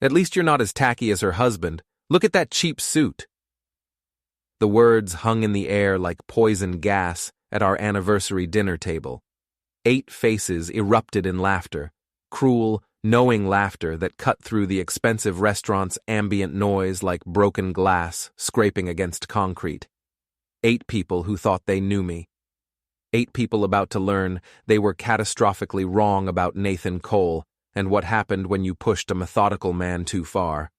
At least you're not as tacky as her husband. Look at that cheap suit." The words hung in the air like poison gas at our anniversary dinner table. 8 faces erupted in laughter, cruel, knowing laughter that cut through the expensive restaurant's ambient noise like broken glass scraping against concrete. 8 people who thought they knew me. 8 people about to learn they were catastrophically wrong about Nathan Cole and what happened when you pushed a methodical man too far.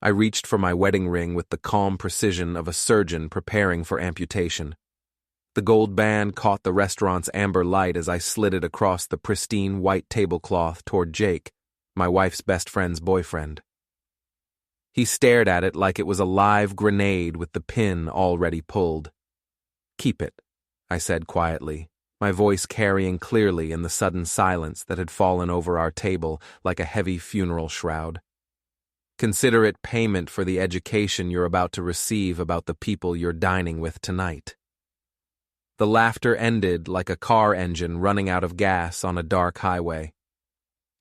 I reached for my wedding ring with the calm precision of a surgeon preparing for amputation. The gold band caught the restaurant's amber light as I slid it across the pristine white tablecloth toward Jake, my wife's best friend's boyfriend. He stared at it like it was a live grenade with the pin already pulled. "Keep it," I said quietly, my voice carrying clearly in the sudden silence that had fallen over our table like a heavy funeral shroud. "Consider it payment for the education you're about to receive about the people you're dining with tonight." The laughter ended like a car engine running out of gas on a dark highway.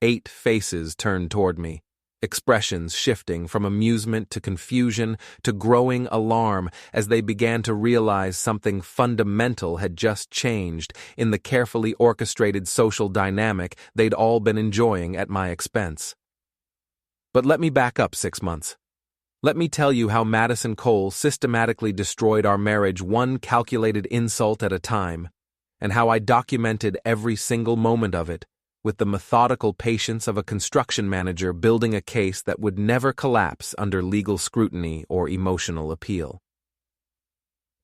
8 faces turned toward me, expressions shifting from amusement to confusion to growing alarm as they began to realize something fundamental had just changed in the carefully orchestrated social dynamic they'd all been enjoying at my expense. But let me back up 6 months. Let me tell you how Madison Cole systematically destroyed our marriage one calculated insult at a time, and how I documented every single moment of it with the methodical patience of a construction manager building a case that would never collapse under legal scrutiny or emotional appeal.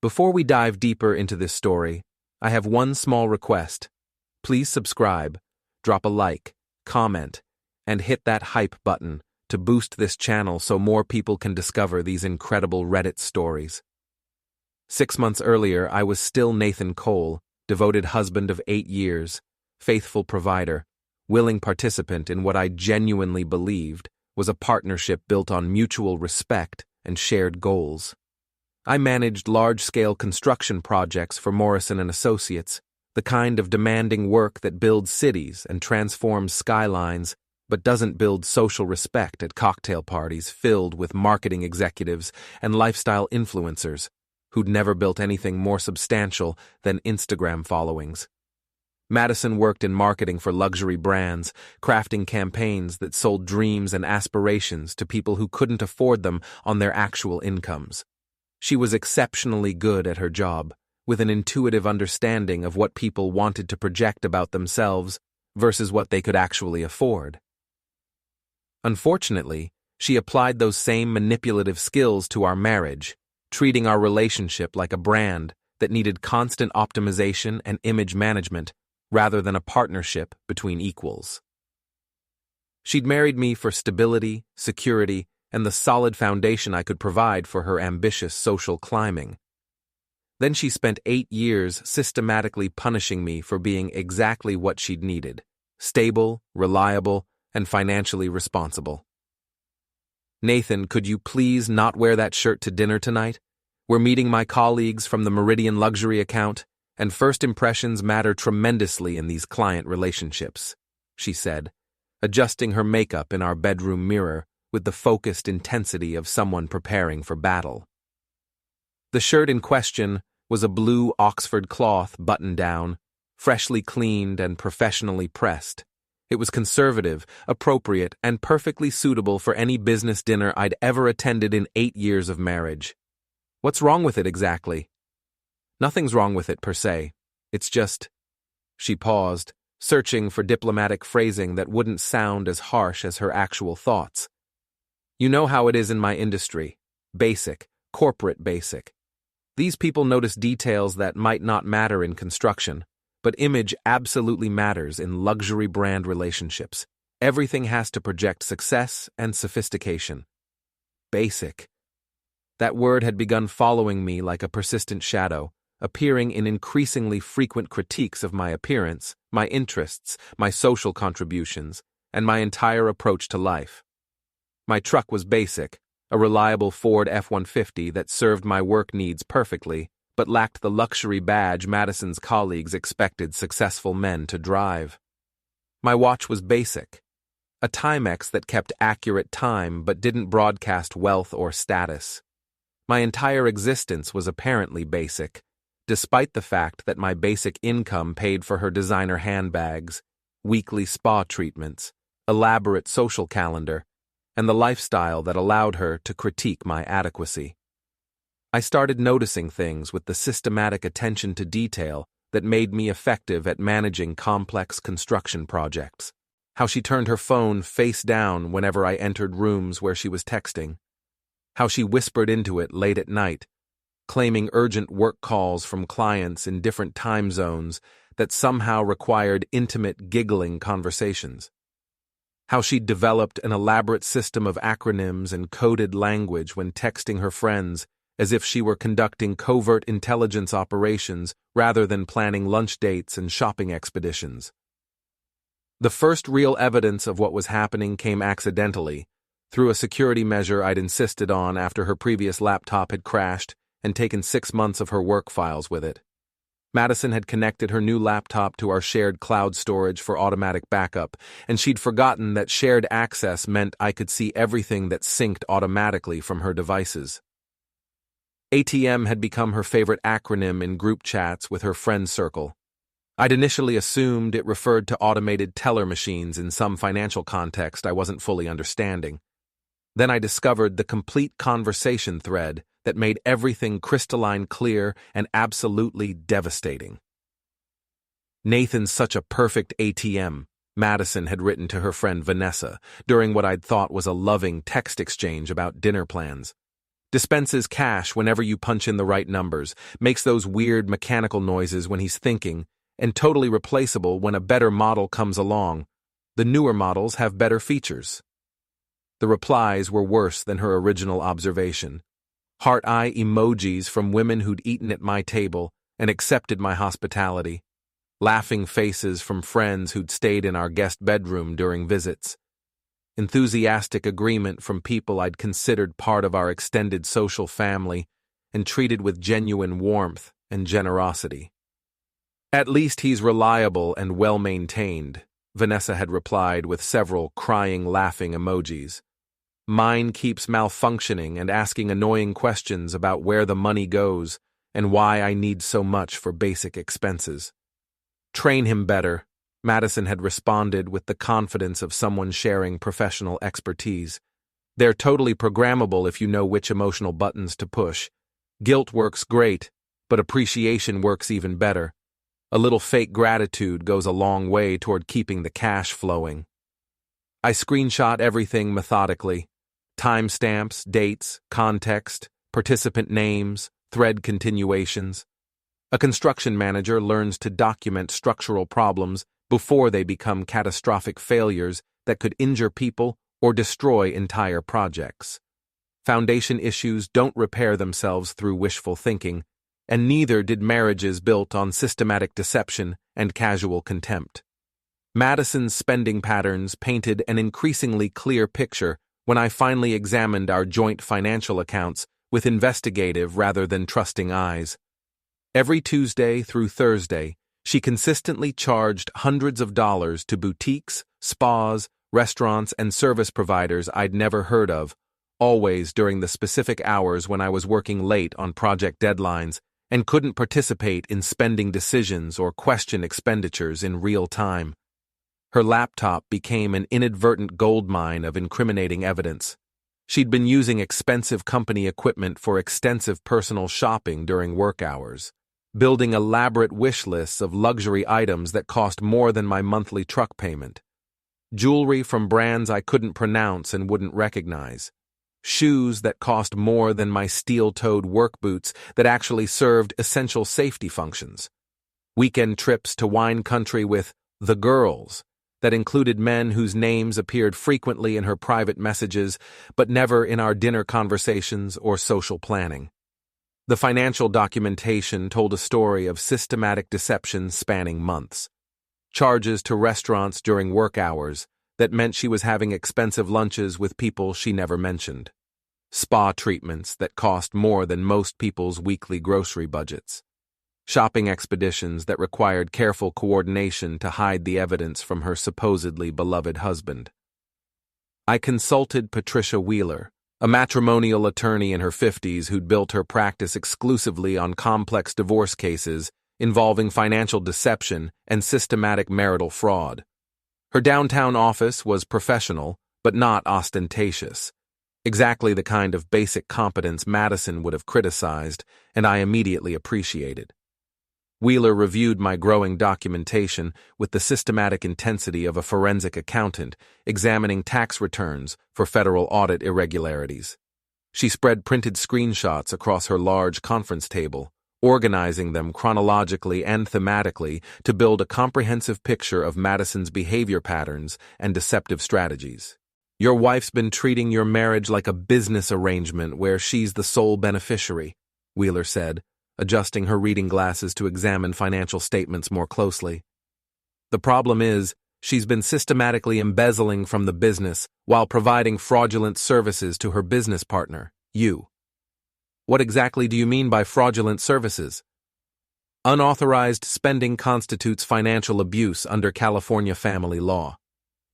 Before we dive deeper into this story, I have one small request. Please subscribe, drop a like, comment, and hit that hype button to boost this channel so more people can discover these incredible Reddit stories. 6 months earlier, I was still Nathan Cole, devoted husband of 8 years, faithful provider, willing participant in what I genuinely believed was a partnership built on mutual respect and shared goals. I managed large-scale construction projects for Morrison & Associates, the kind of demanding work that builds cities and transforms skylines, but doesn't build social respect at cocktail parties filled with marketing executives and lifestyle influencers who'd never built anything more substantial than Instagram followings. Madison worked in marketing for luxury brands, crafting campaigns that sold dreams and aspirations to people who couldn't afford them on their actual incomes. She was exceptionally good at her job, with an intuitive understanding of what people wanted to project about themselves versus what they could actually afford. Unfortunately, she applied those same manipulative skills to our marriage, treating our relationship like a brand that needed constant optimization and image management rather than a partnership between equals. She'd married me for stability, security, and the solid foundation I could provide for her ambitious social climbing. Then she spent 8 years systematically punishing me for being exactly what she'd needed: stable, reliable, and financially responsible. "Nathan, could you please not wear that shirt to dinner tonight? We're meeting my colleagues from the Meridian Luxury account, and first impressions matter tremendously in these client relationships," she said, adjusting her makeup in our bedroom mirror with the focused intensity of someone preparing for battle. The shirt in question was a blue Oxford cloth button-down, freshly cleaned and professionally pressed. It was conservative, appropriate, and perfectly suitable for any business dinner I'd ever attended in 8 years of marriage. What's wrong with it exactly? Nothing's wrong with it per se. It's just... She paused, searching for diplomatic phrasing that wouldn't sound as harsh as her actual thoughts. "You know how it is in my industry. Basic, corporate basic. These people notice details that might not matter in construction. But image absolutely matters in luxury brand relationships. Everything has to project success and sophistication. Basic. That word had begun following me like a persistent shadow, appearing in increasingly frequent critiques of my appearance, my interests, my social contributions, and my entire approach to life. My truck was basic, a reliable Ford F-150 that served my work needs perfectly, but lacked the luxury badge Madison's colleagues expected successful men to drive. My watch was basic, a Timex that kept accurate time but didn't broadcast wealth or status. My entire existence was apparently basic, despite the fact that my basic income paid for her designer handbags, weekly spa treatments, elaborate social calendar, and the lifestyle that allowed her to critique my adequacy. I started noticing things with the systematic attention to detail that made me effective at managing complex construction projects. How she turned her phone face down whenever I entered rooms where she was texting. How she whispered into it late at night, claiming urgent work calls from clients in different time zones that somehow required intimate, giggling conversations. How she developed an elaborate system of acronyms and coded language when texting her friends, as if she were conducting covert intelligence operations rather than planning lunch dates and shopping expeditions. The first real evidence of what was happening came accidentally, through a security measure I'd insisted on after her previous laptop had crashed and taken 6 months of her work files with it. Madison had connected her new laptop to our shared cloud storage for automatic backup, and she'd forgotten that shared access meant I could see everything that synced automatically from her devices. ATM had become her favorite acronym in group chats with her friend circle. I'd initially assumed it referred to automated teller machines in some financial context I wasn't fully understanding. Then I discovered the complete conversation thread that made everything crystalline clear and absolutely devastating. "Nathan's such a perfect ATM," Madison had written to her friend Vanessa during what I'd thought was a loving text exchange about dinner plans. "Dispenses cash whenever you punch in the right numbers, makes those weird mechanical noises when he's thinking, and totally replaceable when a better model comes along. The newer models have better features." The replies were worse than her original observation. Heart-eye emojis from women who'd eaten at my table and accepted my hospitality. Laughing faces from friends who'd stayed in our guest bedroom during visits. Enthusiastic agreement from people I'd considered part of our extended social family and treated with genuine warmth and generosity. "At least he's reliable and well-maintained," Vanessa had replied with several crying, laughing emojis. "Mine keeps malfunctioning and asking annoying questions about where the money goes and why I need so much for basic expenses." "Train him better," Madison had responded with the confidence of someone sharing professional expertise. "They're totally programmable if you know which emotional buttons to push. Guilt works great, but appreciation works even better. A little fake gratitude goes a long way toward keeping the cash flowing." I screenshot everything methodically. Timestamps, dates, context, participant names, thread continuations. A construction manager learns to document structural problems before they become catastrophic failures that could injure people or destroy entire projects. Foundation issues don't repair themselves through wishful thinking, and neither did marriages built on systematic deception and casual contempt. Madison's spending patterns painted an increasingly clear picture when I finally examined our joint financial accounts with investigative rather than trusting eyes. Every Tuesday through Thursday, she consistently charged hundreds of dollars to boutiques, spas, restaurants, and service providers I'd never heard of, always during the specific hours when I was working late on project deadlines and couldn't participate in spending decisions or question expenditures in real time. Her laptop became an inadvertent goldmine of incriminating evidence. She'd been using expensive company equipment for extensive personal shopping during work hours, building elaborate wish lists of luxury items that cost more than my monthly truck payment. Jewelry from brands I couldn't pronounce and wouldn't recognize. Shoes that cost more than my steel-toed work boots that actually served essential safety functions. Weekend trips to wine country with the girls that included men whose names appeared frequently in her private messages but never in our dinner conversations or social planning. The financial documentation told a story of systematic deception spanning months. Charges to restaurants during work hours that meant she was having expensive lunches with people she never mentioned. Spa treatments that cost more than most people's weekly grocery budgets. Shopping expeditions that required careful coordination to hide the evidence from her supposedly beloved husband. I consulted Patricia Wheeler, a matrimonial attorney in her 50s who'd built her practice exclusively on complex divorce cases involving financial deception and systematic marital fraud. Her downtown office was professional, but not ostentatious. Exactly the kind of basic competence Madison would have criticized, and I immediately appreciated. Wheeler reviewed my growing documentation with the systematic intensity of a forensic accountant examining tax returns for federal audit irregularities. She spread printed screenshots across her large conference table, organizing them chronologically and thematically to build a comprehensive picture of Madison's behavior patterns and deceptive strategies. Your wife's been treating your marriage like a business arrangement where she's the sole beneficiary, Wheeler said, adjusting her reading glasses to examine financial statements more closely. The problem is, she's been systematically embezzling from the business while providing fraudulent services to her business partner, you. What exactly do you mean by fraudulent services? Unauthorized spending constitutes financial abuse under California family law.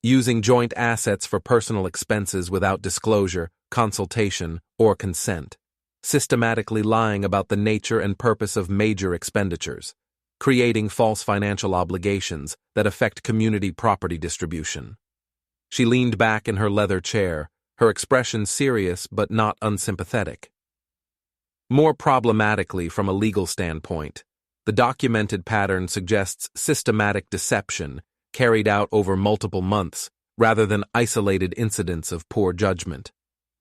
Using joint assets for personal expenses without disclosure, consultation, or consent. Systematically lying about the nature and purpose of major expenditures. Creating false financial obligations that affect community property distribution. She leaned back in her leather chair, her expression serious but not unsympathetic. More problematically from a legal standpoint, the documented pattern suggests systematic deception carried out over multiple months rather than isolated incidents of poor judgment.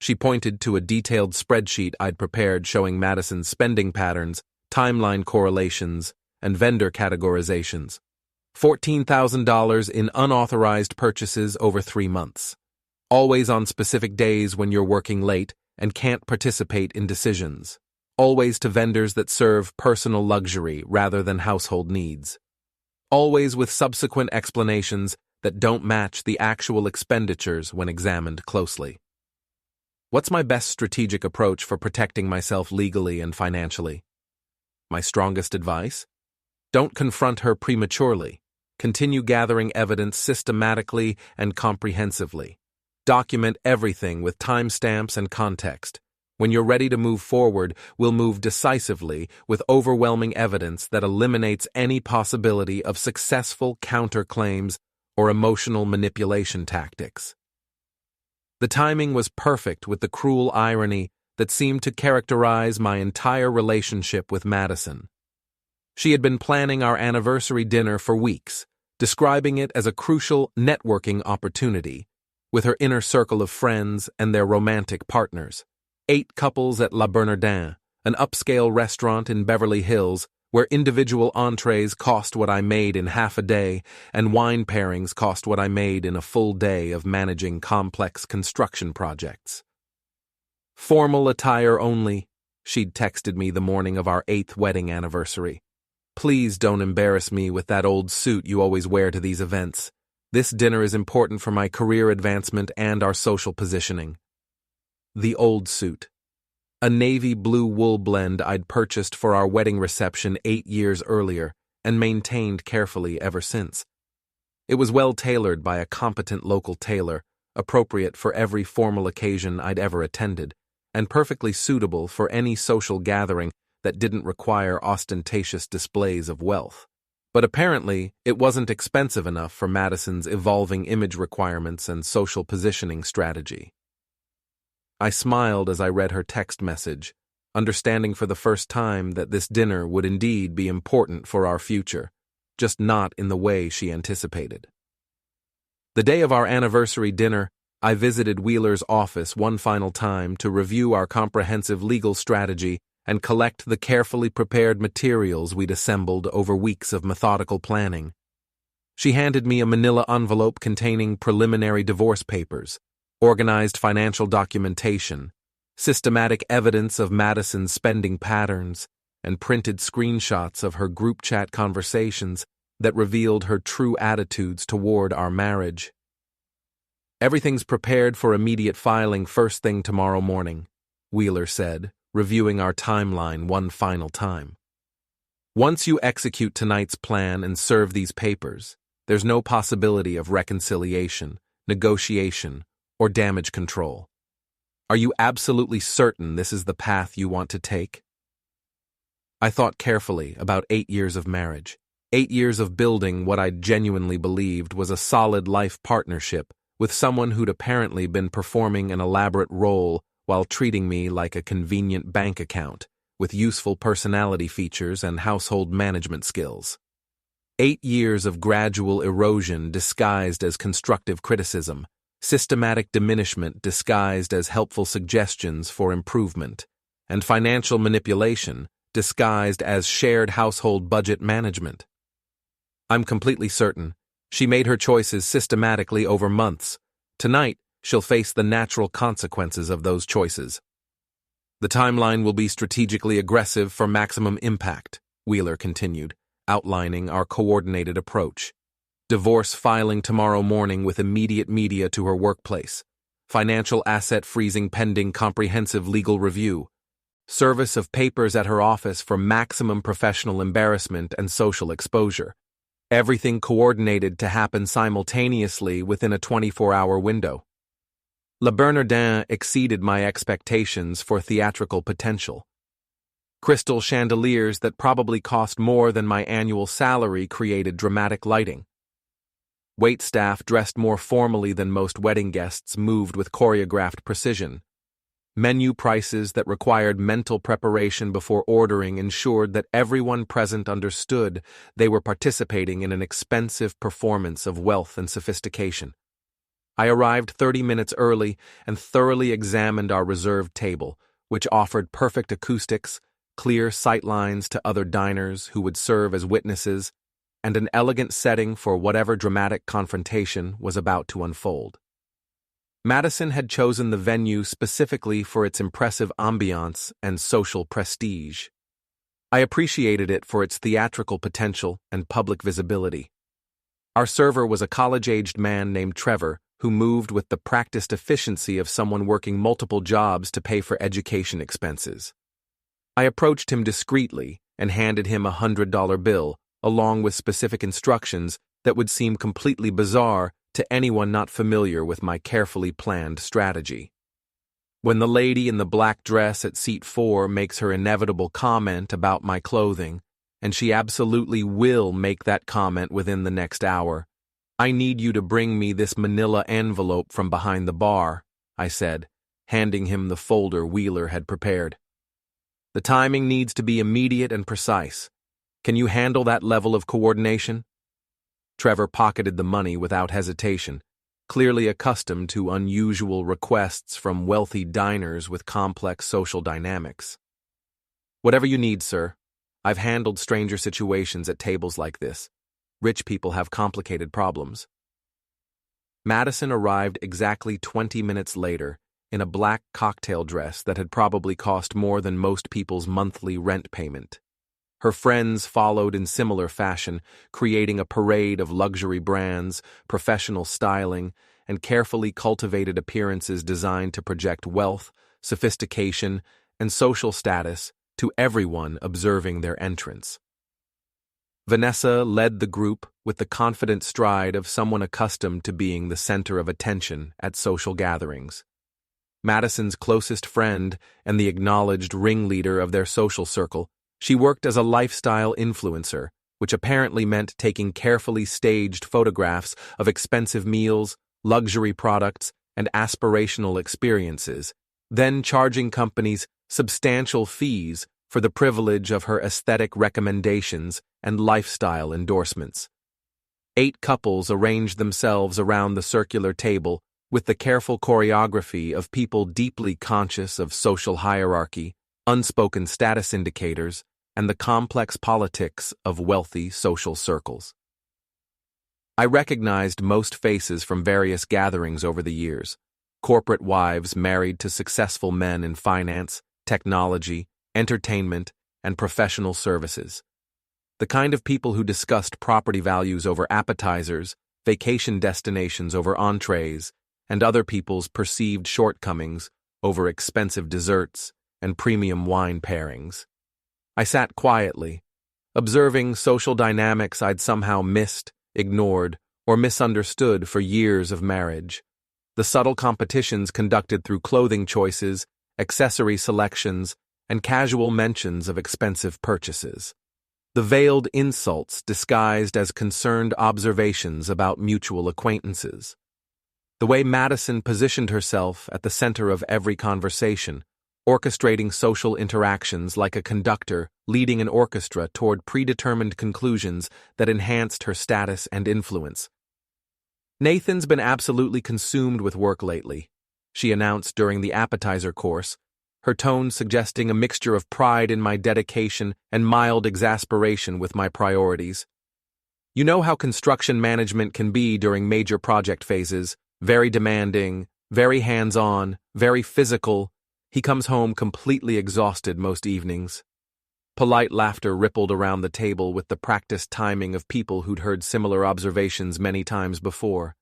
She pointed to a detailed spreadsheet I'd prepared showing Madison's spending patterns, timeline correlations, and vendor categorizations. $14,000 in unauthorized purchases over 3 months. Always on specific days when you're working late and can't participate in decisions. Always to vendors that serve personal luxury rather than household needs. Always with subsequent explanations that don't match the actual expenditures when examined closely. What's my best strategic approach for protecting myself legally and financially? My strongest advice? Don't confront her prematurely. Continue gathering evidence systematically and comprehensively. Document everything with timestamps and context. When you're ready to move forward, we'll move decisively with overwhelming evidence that eliminates any possibility of successful counterclaims or emotional manipulation tactics. The timing was perfect with the cruel irony that seemed to characterize my entire relationship with Madison. She had been planning our anniversary dinner for weeks, describing it as a crucial networking opportunity, with her inner circle of friends and their romantic partners. 8 couples at La Bernardin, an upscale restaurant in Beverly Hills where individual entrees cost what I made in half a day and wine pairings cost what I made in a full day of managing complex construction projects. Formal attire only, she'd texted me the morning of our 8th wedding anniversary. Please don't embarrass me with that old suit you always wear to these events. This dinner is important for my career advancement and our social positioning. The old suit. A navy blue wool blend I'd purchased for our wedding reception 8 years earlier and maintained carefully ever since. It was well tailored by a competent local tailor, appropriate for every formal occasion I'd ever attended, and perfectly suitable for any social gathering that didn't require ostentatious displays of wealth. But apparently, it wasn't expensive enough for Madison's evolving image requirements and social positioning strategy. I smiled as I read her text message, understanding for the first time that this dinner would indeed be important for our future, just not in the way she anticipated. The day of our anniversary dinner, I visited Wheeler's office one final time to review our comprehensive legal strategy and collect the carefully prepared materials we'd assembled over weeks of methodical planning. She handed me a manila envelope containing preliminary divorce papers, organized financial documentation, systematic evidence of Madison's spending patterns, and printed screenshots of her group chat conversations that revealed her true attitudes toward our marriage. Everything's prepared for immediate filing first thing tomorrow morning, Wheeler said, reviewing our timeline one final time. Once you execute tonight's plan and serve these papers, there's no possibility of reconciliation, negotiation, or damage control? Are you absolutely certain this is the path you want to take? I thought carefully about 8 years of marriage, 8 years of building what I genuinely believed was a solid life partnership with someone who'd apparently been performing an elaborate role while treating me like a convenient bank account with useful personality features and household management skills. 8 years of gradual erosion disguised as constructive criticism, systematic diminishment disguised as helpful suggestions for improvement, and financial manipulation disguised as shared household budget management. I'm completely certain she made her choices systematically over months. Tonight, she'll face the natural consequences of those choices. The timeline will be strategically aggressive for maximum impact, Wheeler continued, outlining our coordinated approach. Divorce filing tomorrow morning with immediate media to her workplace. Financial asset freezing pending comprehensive legal review. Service of papers at her office for maximum professional embarrassment and social exposure. Everything coordinated to happen simultaneously within a 24-hour window. Le Bernardin exceeded my expectations for theatrical potential. Crystal chandeliers that probably cost more than my annual salary created dramatic lighting. Waitstaff dressed more formally than most wedding guests moved with choreographed precision. Menu prices that required mental preparation before ordering ensured that everyone present understood they were participating in an expensive performance of wealth and sophistication. I arrived 30 minutes early and thoroughly examined our reserved table, which offered perfect acoustics, clear sightlines to other diners who would serve as witnesses, and an elegant setting for whatever dramatic confrontation was about to unfold. Madison had chosen the venue specifically for its impressive ambiance and social prestige. I appreciated it for its theatrical potential and public visibility. Our server was a college-aged man named Trevor who moved with the practiced efficiency of someone working multiple jobs to pay for education expenses. I approached him discreetly and handed him a $100 bill, along with specific instructions that would seem completely bizarre to anyone not familiar with my carefully planned strategy. When the lady in the black dress at seat 4 makes her inevitable comment about my clothing, and she absolutely will make that comment within the next hour, I need you to bring me this manila envelope from behind the bar, I said, handing him the folder Wheeler had prepared. The timing needs to be immediate and precise. Can you handle that level of coordination? Trevor pocketed the money without hesitation, clearly accustomed to unusual requests from wealthy diners with complex social dynamics. Whatever you need, sir. I've handled stranger situations at tables like this. Rich people have complicated problems. Madison arrived exactly 20 minutes later in a black cocktail dress that had probably cost more than most people's monthly rent payment. Her friends followed in similar fashion, creating a parade of luxury brands, professional styling, and carefully cultivated appearances designed to project wealth, sophistication, and social status to everyone observing their entrance. Vanessa led the group with the confident stride of someone accustomed to being the center of attention at social gatherings. Madison's closest friend and the acknowledged ringleader of their social circle, she worked as a lifestyle influencer, which apparently meant taking carefully staged photographs of expensive meals, luxury products, and aspirational experiences, then charging companies substantial fees for the privilege of her aesthetic recommendations and lifestyle endorsements. 8 couples arranged themselves around the circular table with the careful choreography of people deeply conscious of social hierarchy, unspoken status indicators, and the complex politics of wealthy social circles. I recognized most faces from various gatherings over the years: corporate wives married to successful men in finance, technology, entertainment, and professional services. The kind of people who discussed property values over appetizers, vacation destinations over entrees, and other people's perceived shortcomings over expensive desserts and premium wine pairings. I sat quietly, observing social dynamics I'd somehow missed, ignored, or misunderstood for years of marriage. the subtle competitions conducted through clothing choices, accessory selections, and casual mentions of expensive purchases. The veiled insults disguised as concerned observations about mutual acquaintances. The way Madison positioned herself at the center of every conversation, orchestrating social interactions like a conductor leading an orchestra toward predetermined conclusions that enhanced her status and influence. "Nathan's been absolutely consumed with work lately," she announced during the appetizer course, her tone suggesting a mixture of pride in my dedication and mild exasperation with my priorities. "You know how construction management can be during major project phases, very demanding, very hands-on, very physical. He comes home completely exhausted most evenings." Polite laughter rippled around the table with the practiced timing of people who'd heard similar observations many times before.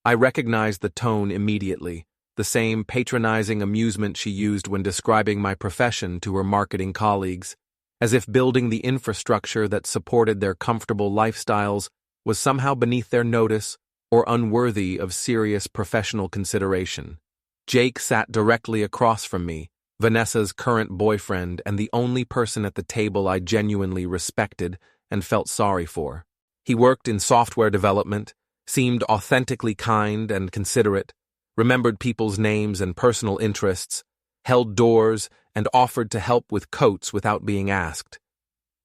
I recognized the tone immediately, the same patronizing amusement she used when describing my profession to her marketing colleagues, as if building the infrastructure that supported their comfortable lifestyles was somehow beneath their notice or unworthy of serious professional consideration. Jake sat directly across from me, Vanessa's current boyfriend and the only person at the table I genuinely respected and felt sorry for. He worked in software development, seemed authentically kind and considerate, remembered people's names and personal interests, held doors, and offered to help with coats without being asked.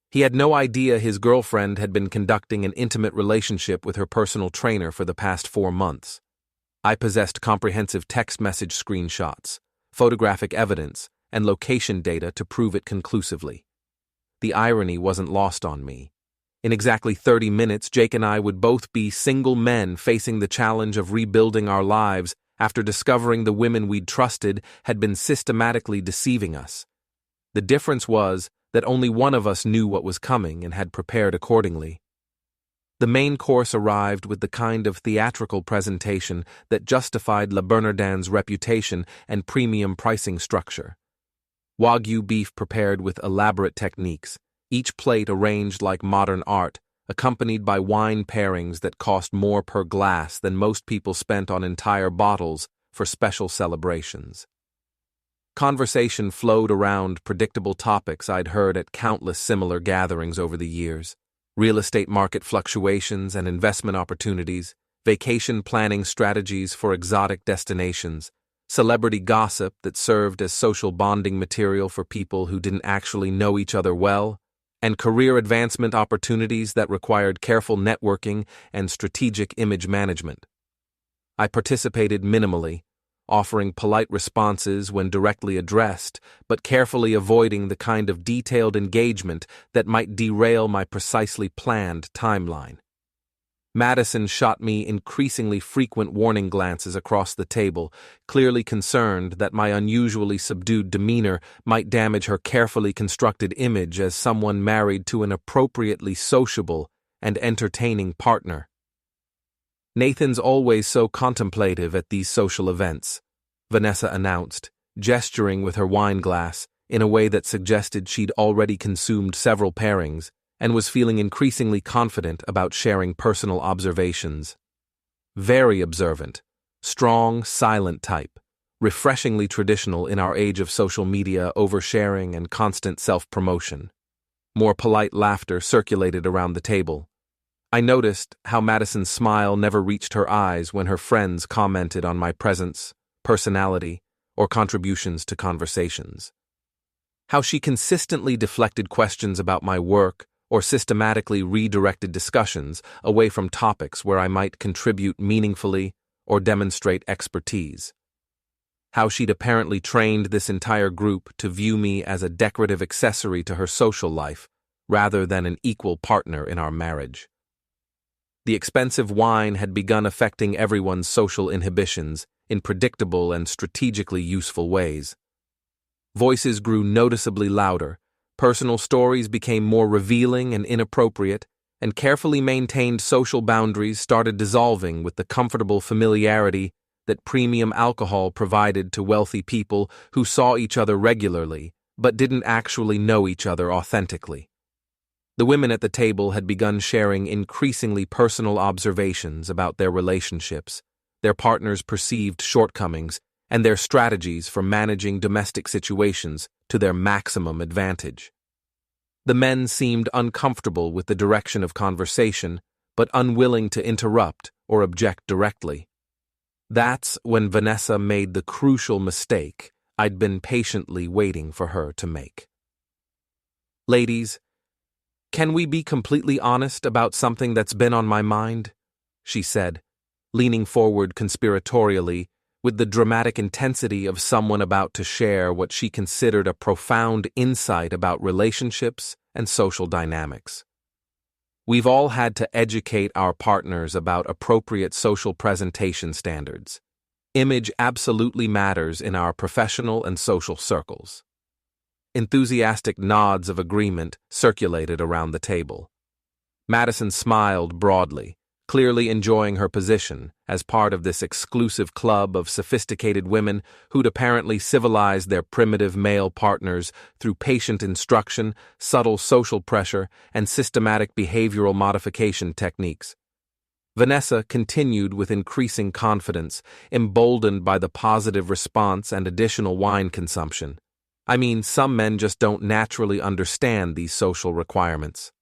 He had no idea his girlfriend had been conducting an intimate relationship with her personal trainer for the past 4 months. I possessed comprehensive text message screenshots, photographic evidence, and location data to prove it conclusively. The irony wasn't lost on me. In exactly 30 minutes, Jake and I would both be single men facing the challenge of rebuilding our lives after discovering the women we'd trusted had been systematically deceiving us. The difference was that only one of us knew what was coming and had prepared accordingly. The main course arrived with the kind of theatrical presentation that justified Le Bernardin's reputation and premium pricing structure. Wagyu beef prepared with elaborate techniques, each plate arranged like modern art, accompanied by wine pairings that cost more per glass than most people spent on entire bottles for special celebrations. Conversation flowed around predictable topics I'd heard at countless similar gatherings over the years: real estate market fluctuations and investment opportunities, vacation planning strategies for exotic destinations, celebrity gossip that served as social bonding material for people who didn't actually know each other well, and career advancement opportunities that required careful networking and strategic image management. I participated minimally, offering polite responses when directly addressed, but carefully avoiding the kind of detailed engagement that might derail my precisely planned timeline. Madison shot me increasingly frequent warning glances across the table, clearly concerned that my unusually subdued demeanor might damage her carefully constructed image as someone married to an appropriately sociable and entertaining partner. "Nathan's always so contemplative at these social events," Vanessa announced, gesturing with her wine glass in a way that suggested she'd already consumed several pairings and was feeling increasingly confident about sharing personal observations. "Very observant, strong, silent type, refreshingly traditional in our age of social media oversharing and constant self-promotion." More polite laughter circulated around the table. I noticed how Madison's smile never reached her eyes when her friends commented on my presence, personality, or contributions to conversations. How she consistently deflected questions about my work or systematically redirected discussions away from topics where I might contribute meaningfully or demonstrate expertise. How she'd apparently trained this entire group to view me as a decorative accessory to her social life rather than an equal partner in our marriage. The expensive wine had begun affecting everyone's social inhibitions in predictable and strategically useful ways. Voices grew noticeably louder, personal stories became more revealing and inappropriate, and carefully maintained social boundaries started dissolving with the comfortable familiarity that premium alcohol provided to wealthy people who saw each other regularly but didn't actually know each other authentically. The women at the table had begun sharing increasingly personal observations about their relationships, their partner's perceived shortcomings, and their strategies for managing domestic situations to their maximum advantage. The men seemed uncomfortable with the direction of conversation, but unwilling to interrupt or object directly. That's when Vanessa made the crucial mistake I'd been patiently waiting for her to make. "Ladies, can we be completely honest about something that's been on my mind?" she said, leaning forward conspiratorially with the dramatic intensity of someone about to share what she considered a profound insight about relationships and social dynamics. We've all had to educate our partners about appropriate social presentation standards. Image absolutely matters in our professional and social circles. Enthusiastic nods of agreement circulated around the table. Madison smiled broadly, clearly enjoying her position as part of this exclusive club of sophisticated women who'd apparently civilized their primitive male partners through patient instruction, subtle social pressure, and systematic behavioral modification techniques. Vanessa continued with increasing confidence, emboldened by the positive response and additional wine consumption. I mean, some men just don't naturally understand these social requirements.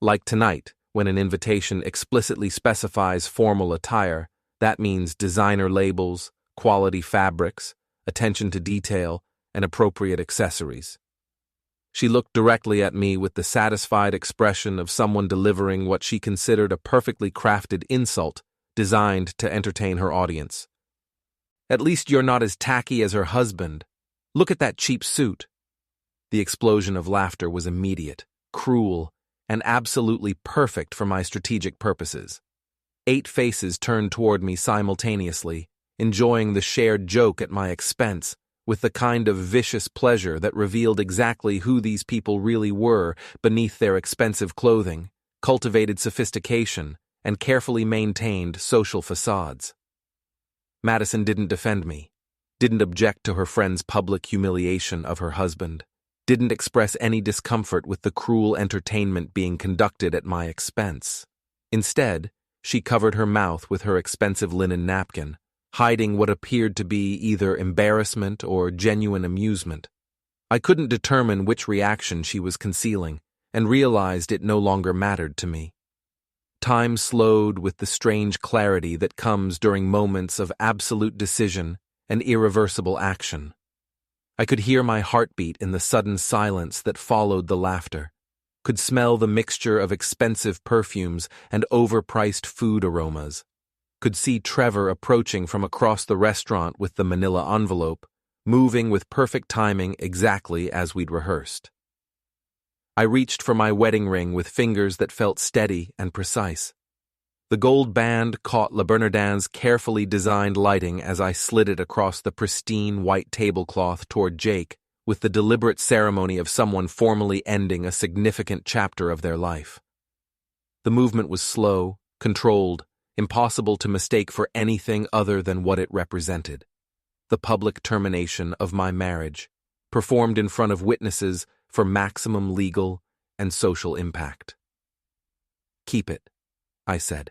Like tonight, when an invitation explicitly specifies formal attire, that means designer labels, quality fabrics, attention to detail, and appropriate accessories. She looked directly at me with the satisfied expression of someone delivering what she considered a perfectly crafted insult designed to entertain her audience. "At least you're not as tacky as her husband. Look at that cheap suit." The explosion of laughter was immediate, cruel, and absolutely perfect for my strategic purposes. 8 faces turned toward me simultaneously, enjoying the shared joke at my expense, with the kind of vicious pleasure that revealed exactly who these people really were beneath their expensive clothing, cultivated sophistication, and carefully maintained social facades. Madison didn't defend me, didn't object to her friend's public humiliation of her husband, didn't express any discomfort with the cruel entertainment being conducted at my expense. Instead, she covered her mouth with her expensive linen napkin, hiding what appeared to be either embarrassment or genuine amusement. I couldn't determine which reaction she was concealing, and realized it no longer mattered to me. Time slowed with the strange clarity that comes during moments of absolute decision and irreversible action. I could hear my heartbeat in the sudden silence that followed the laughter, could smell the mixture of expensive perfumes and overpriced food aromas, could see Trevor approaching from across the restaurant with the manila envelope, moving with perfect timing exactly as we'd rehearsed. I reached for my wedding ring with fingers that felt steady and precise. The gold band caught Le Bernardin's carefully designed lighting as I slid it across the pristine white tablecloth toward Jake with the deliberate ceremony of someone formally ending a significant chapter of their life. The movement was slow, controlled, impossible to mistake for anything other than what it represented: the public termination of my marriage, performed in front of witnesses for maximum legal and social impact. "Keep it," I said,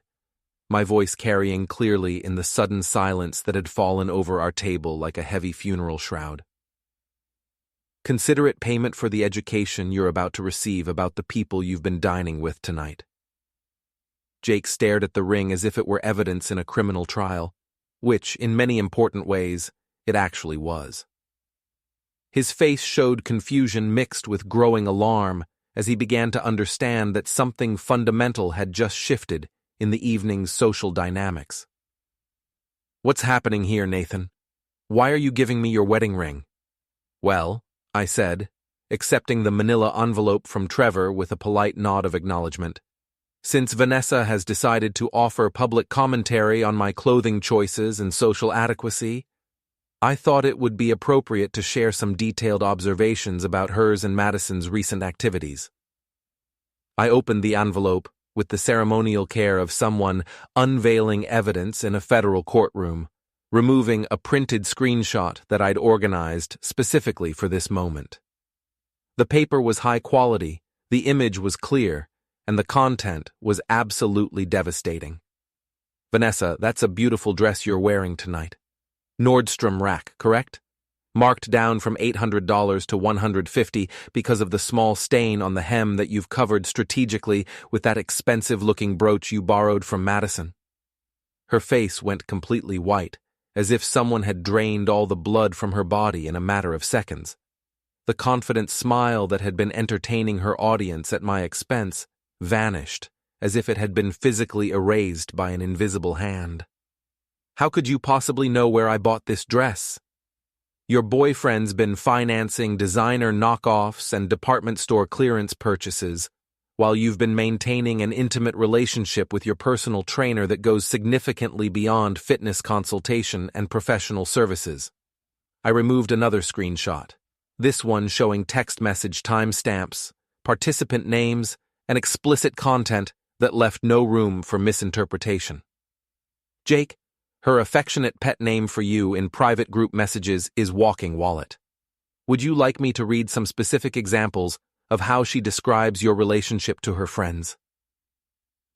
my voice carrying clearly in the sudden silence that had fallen over our table like a heavy funeral shroud. "Consider it payment for the education you're about to receive about the people you've been dining with tonight." Jake stared at the ring as if it were evidence in a criminal trial, which, in many important ways, it actually was. His face showed confusion mixed with growing alarm as he began to understand that something fundamental had just shifted in the evening's social dynamics. "What's happening here, Nathan? Why are you giving me your wedding ring?" "Well," I said, accepting the manila envelope from Trevor with a polite nod of acknowledgement, "since Vanessa has decided to offer public commentary on my clothing choices and social adequacy, I thought it would be appropriate to share some detailed observations about hers and Madison's recent activities." I opened the envelope with the ceremonial care of someone unveiling evidence in a federal courtroom, removing a printed screenshot that I'd organized specifically for this moment. The paper was high quality, the image was clear, and the content was absolutely devastating. Vanessa, that's a beautiful dress you're wearing tonight. Nordstrom rack, correct? Marked down from $800 to $150 because of the small stain on the hem that you've covered strategically with that expensive-looking brooch you borrowed from Madison. Her face went completely white, as if someone had drained all the blood from her body in a matter of seconds. The confident smile that had been entertaining her audience at my expense vanished, as if it had been physically erased by an invisible hand. How could you possibly know where I bought this dress? Your boyfriend's been financing designer knockoffs and department store clearance purchases, while you've been maintaining an intimate relationship with your personal trainer that goes significantly beyond fitness consultation and professional services. I removed another screenshot, this one showing text message timestamps, participant names, and explicit content that left no room for misinterpretation. Jake, her affectionate pet name for you in private group messages is Walking Wallet. Would you like me to read some specific examples of how she describes your relationship to her friends?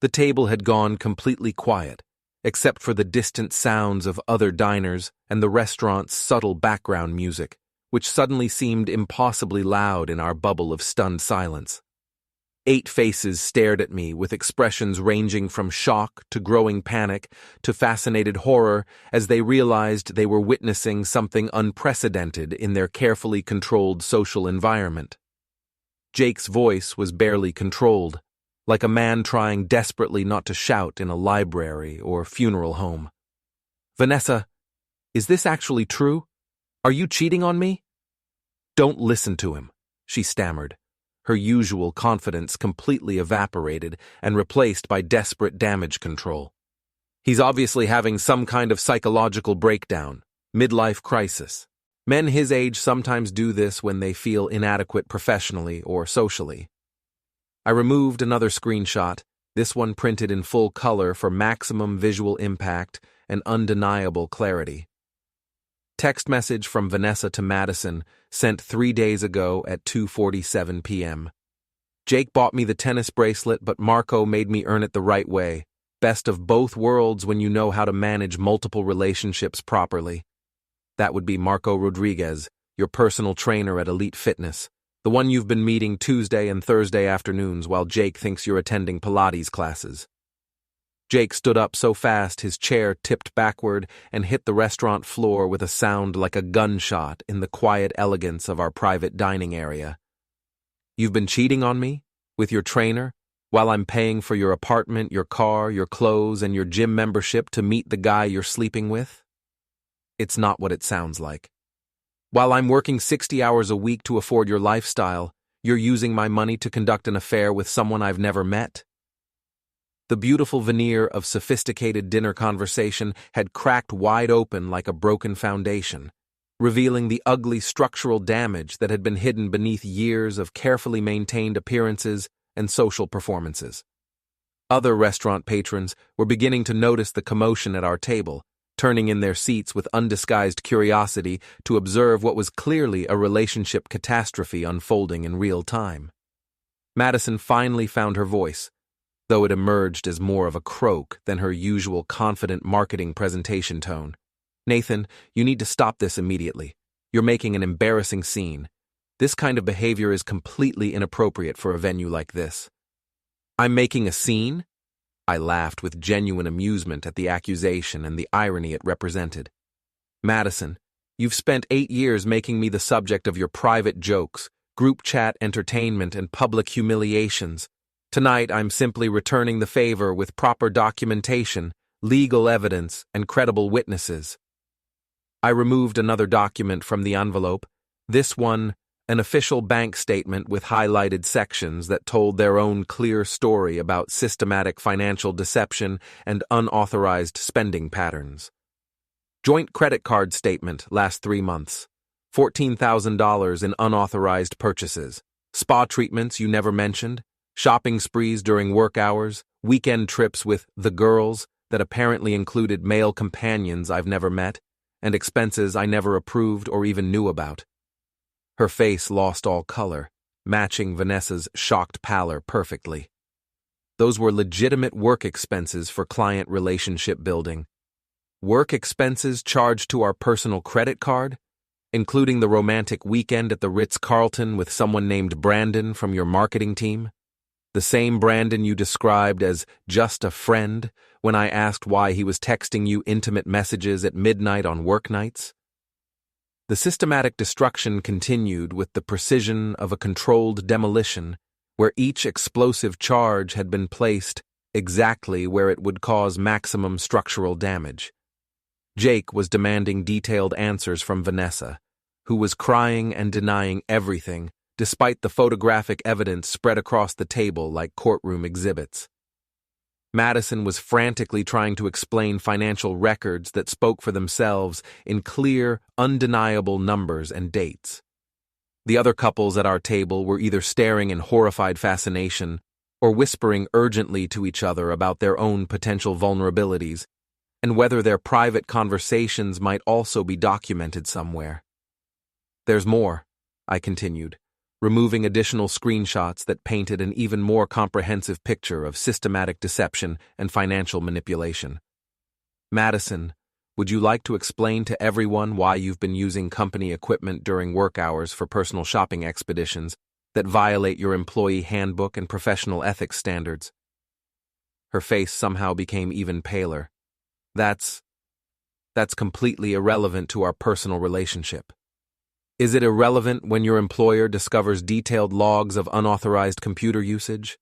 The table had gone completely quiet, except for the distant sounds of other diners and the restaurant's subtle background music, which suddenly seemed impossibly loud in our bubble of stunned silence. 8 faces stared at me with expressions ranging from shock to growing panic to fascinated horror as they realized they were witnessing something unprecedented in their carefully controlled social environment. Jake's voice was barely controlled, like a man trying desperately not to shout in a library or funeral home. Vanessa, is this actually true? Are you cheating on me? Don't listen to him, she stammered. Her usual confidence completely evaporated and replaced by desperate damage control. He's obviously having some kind of psychological breakdown, midlife crisis. Men his age sometimes do this when they feel inadequate professionally or socially. I removed another screenshot, this one printed in full color for maximum visual impact and undeniable clarity. Text message from Vanessa to Madison, sent 3 days ago at 2:47 p.m. Jake bought me the tennis bracelet, but Marco made me earn it the right way. Best of both worlds when you know how to manage multiple relationships properly. That would be Marco Rodriguez, your personal trainer at Elite Fitness, the one you've been meeting Tuesday and Thursday afternoons while Jake thinks you're attending Pilates classes. Jake stood up so fast his chair tipped backward and hit the restaurant floor with a sound like a gunshot in the quiet elegance of our private dining area. You've been cheating on me? With your trainer? While I'm paying for your apartment, your car, your clothes, and your gym membership to meet the guy you're sleeping with? It's not what it sounds like. While I'm working 60 hours a week to afford your lifestyle, you're using my money to conduct an affair with someone I've never met? The beautiful veneer of sophisticated dinner conversation had cracked wide open like a broken foundation, revealing the ugly structural damage that had been hidden beneath years of carefully maintained appearances and social performances. Other restaurant patrons were beginning to notice the commotion at our table, turning in their seats with undisguised curiosity to observe what was clearly a relationship catastrophe unfolding in real time. Madison finally found her voice, though it emerged as more of a croak than her usual confident marketing presentation tone. Nathan, you need to stop this immediately. You're making an embarrassing scene. This kind of behavior is completely inappropriate for a venue like this. I'm making a scene? I laughed with genuine amusement at the accusation and the irony it represented. Madison, you've spent 8 years making me the subject of your private jokes, group chat entertainment, and public humiliations. Tonight, I'm simply returning the favor with proper documentation, legal evidence, and credible witnesses. I removed another document from the envelope, this one, an official bank statement with highlighted sections that told their own clear story about systematic financial deception and unauthorized spending patterns. Joint credit card statement last 3 months, $14,000 in unauthorized purchases, spa treatments you never mentioned, shopping sprees during work hours, weekend trips with the girls that apparently included male companions I've never met, and expenses I never approved or even knew about. Her face lost all color, matching Vanessa's shocked pallor perfectly. Those were legitimate work expenses for client relationship building. Work expenses charged to our personal credit card, including the romantic weekend at the Ritz-Carlton with someone named Brandon from your marketing team? The same Brandon you described as just a friend when I asked why he was texting you intimate messages at midnight on work nights? The systematic destruction continued with the precision of a controlled demolition, where each explosive charge had been placed exactly where it would cause maximum structural damage. Jake was demanding detailed answers from Vanessa, who was crying and denying everything, despite the photographic evidence spread across the table like courtroom exhibits. Madison was frantically trying to explain financial records that spoke for themselves in clear, undeniable numbers and dates. The other couples at our table were either staring in horrified fascination or whispering urgently to each other about their own potential vulnerabilities and whether their private conversations might also be documented somewhere. "There's more," I continued, removing additional screenshots that painted an even more comprehensive picture of systematic deception and financial manipulation. "Madison, would you like to explain to everyone why you've been using company equipment during work hours for personal shopping expeditions that violate your employee handbook and professional ethics standards?" Her face somehow became even paler. That's completely irrelevant to our personal relationship." "Is it irrelevant when your employer discovers detailed logs of unauthorized computer usage?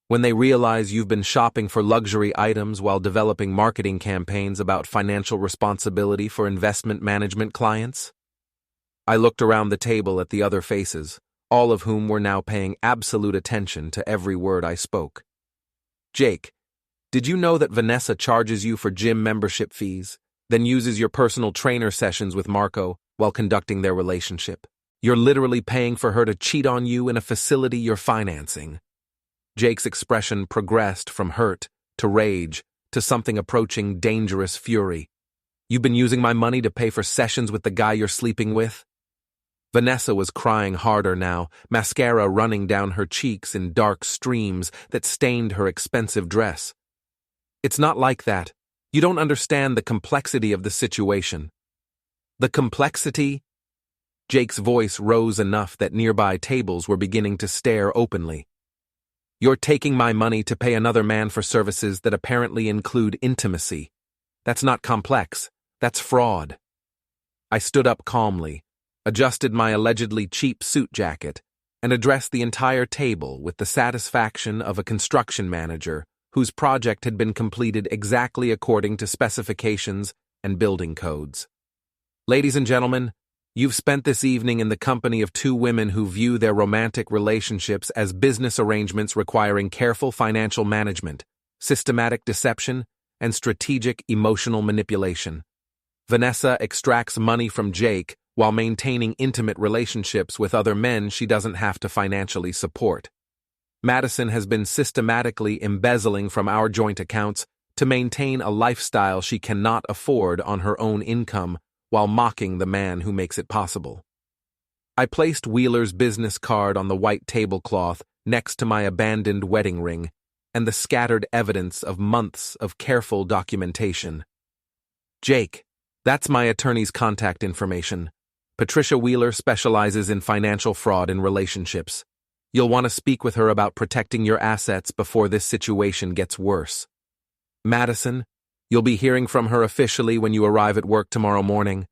When they realize you've been shopping for luxury items while developing marketing campaigns about financial responsibility for investment management clients?" I looked around the table at the other faces, all of whom were now paying absolute attention to every word I spoke. "Jake, did you know that Vanessa charges you for gym membership fees, then uses your personal trainer sessions with Marco while conducting their relationship? You're literally paying for her to cheat on you in a facility you're financing." Jake's expression progressed from hurt to rage to something approaching dangerous fury. "You've been using my money to pay for sessions with the guy you're sleeping with?" Vanessa was crying harder now, mascara running down her cheeks in dark streams that stained her expensive dress. "It's not like that. You don't understand the complexity of the situation." "The complexity?" Jake's voice rose enough that nearby tables were beginning to stare openly. "You're taking my money to pay another man for services that apparently include intimacy. That's not complex. That's fraud." I stood up calmly, adjusted my allegedly cheap suit jacket, and addressed the entire table with the satisfaction of a construction manager whose project had been completed exactly according to specifications and building codes. "Ladies and gentlemen, you've spent this evening in the company of two women who view their romantic relationships as business arrangements requiring careful financial management, systematic deception, and strategic emotional manipulation. Vanessa extracts money from Jake while maintaining intimate relationships with other men she doesn't have to financially support. Madison has been systematically embezzling from our joint accounts to maintain a lifestyle she cannot afford on her own income while mocking the man who makes it possible." I placed Wheeler's business card on the white tablecloth next to my abandoned wedding ring and the scattered evidence of months of careful documentation. "Jake, that's my attorney's contact information. Patricia Wheeler specializes in financial fraud in relationships. You'll want to speak with her about protecting your assets before this situation gets worse. Madison, you'll be hearing from her officially when you arrive at work tomorrow morning.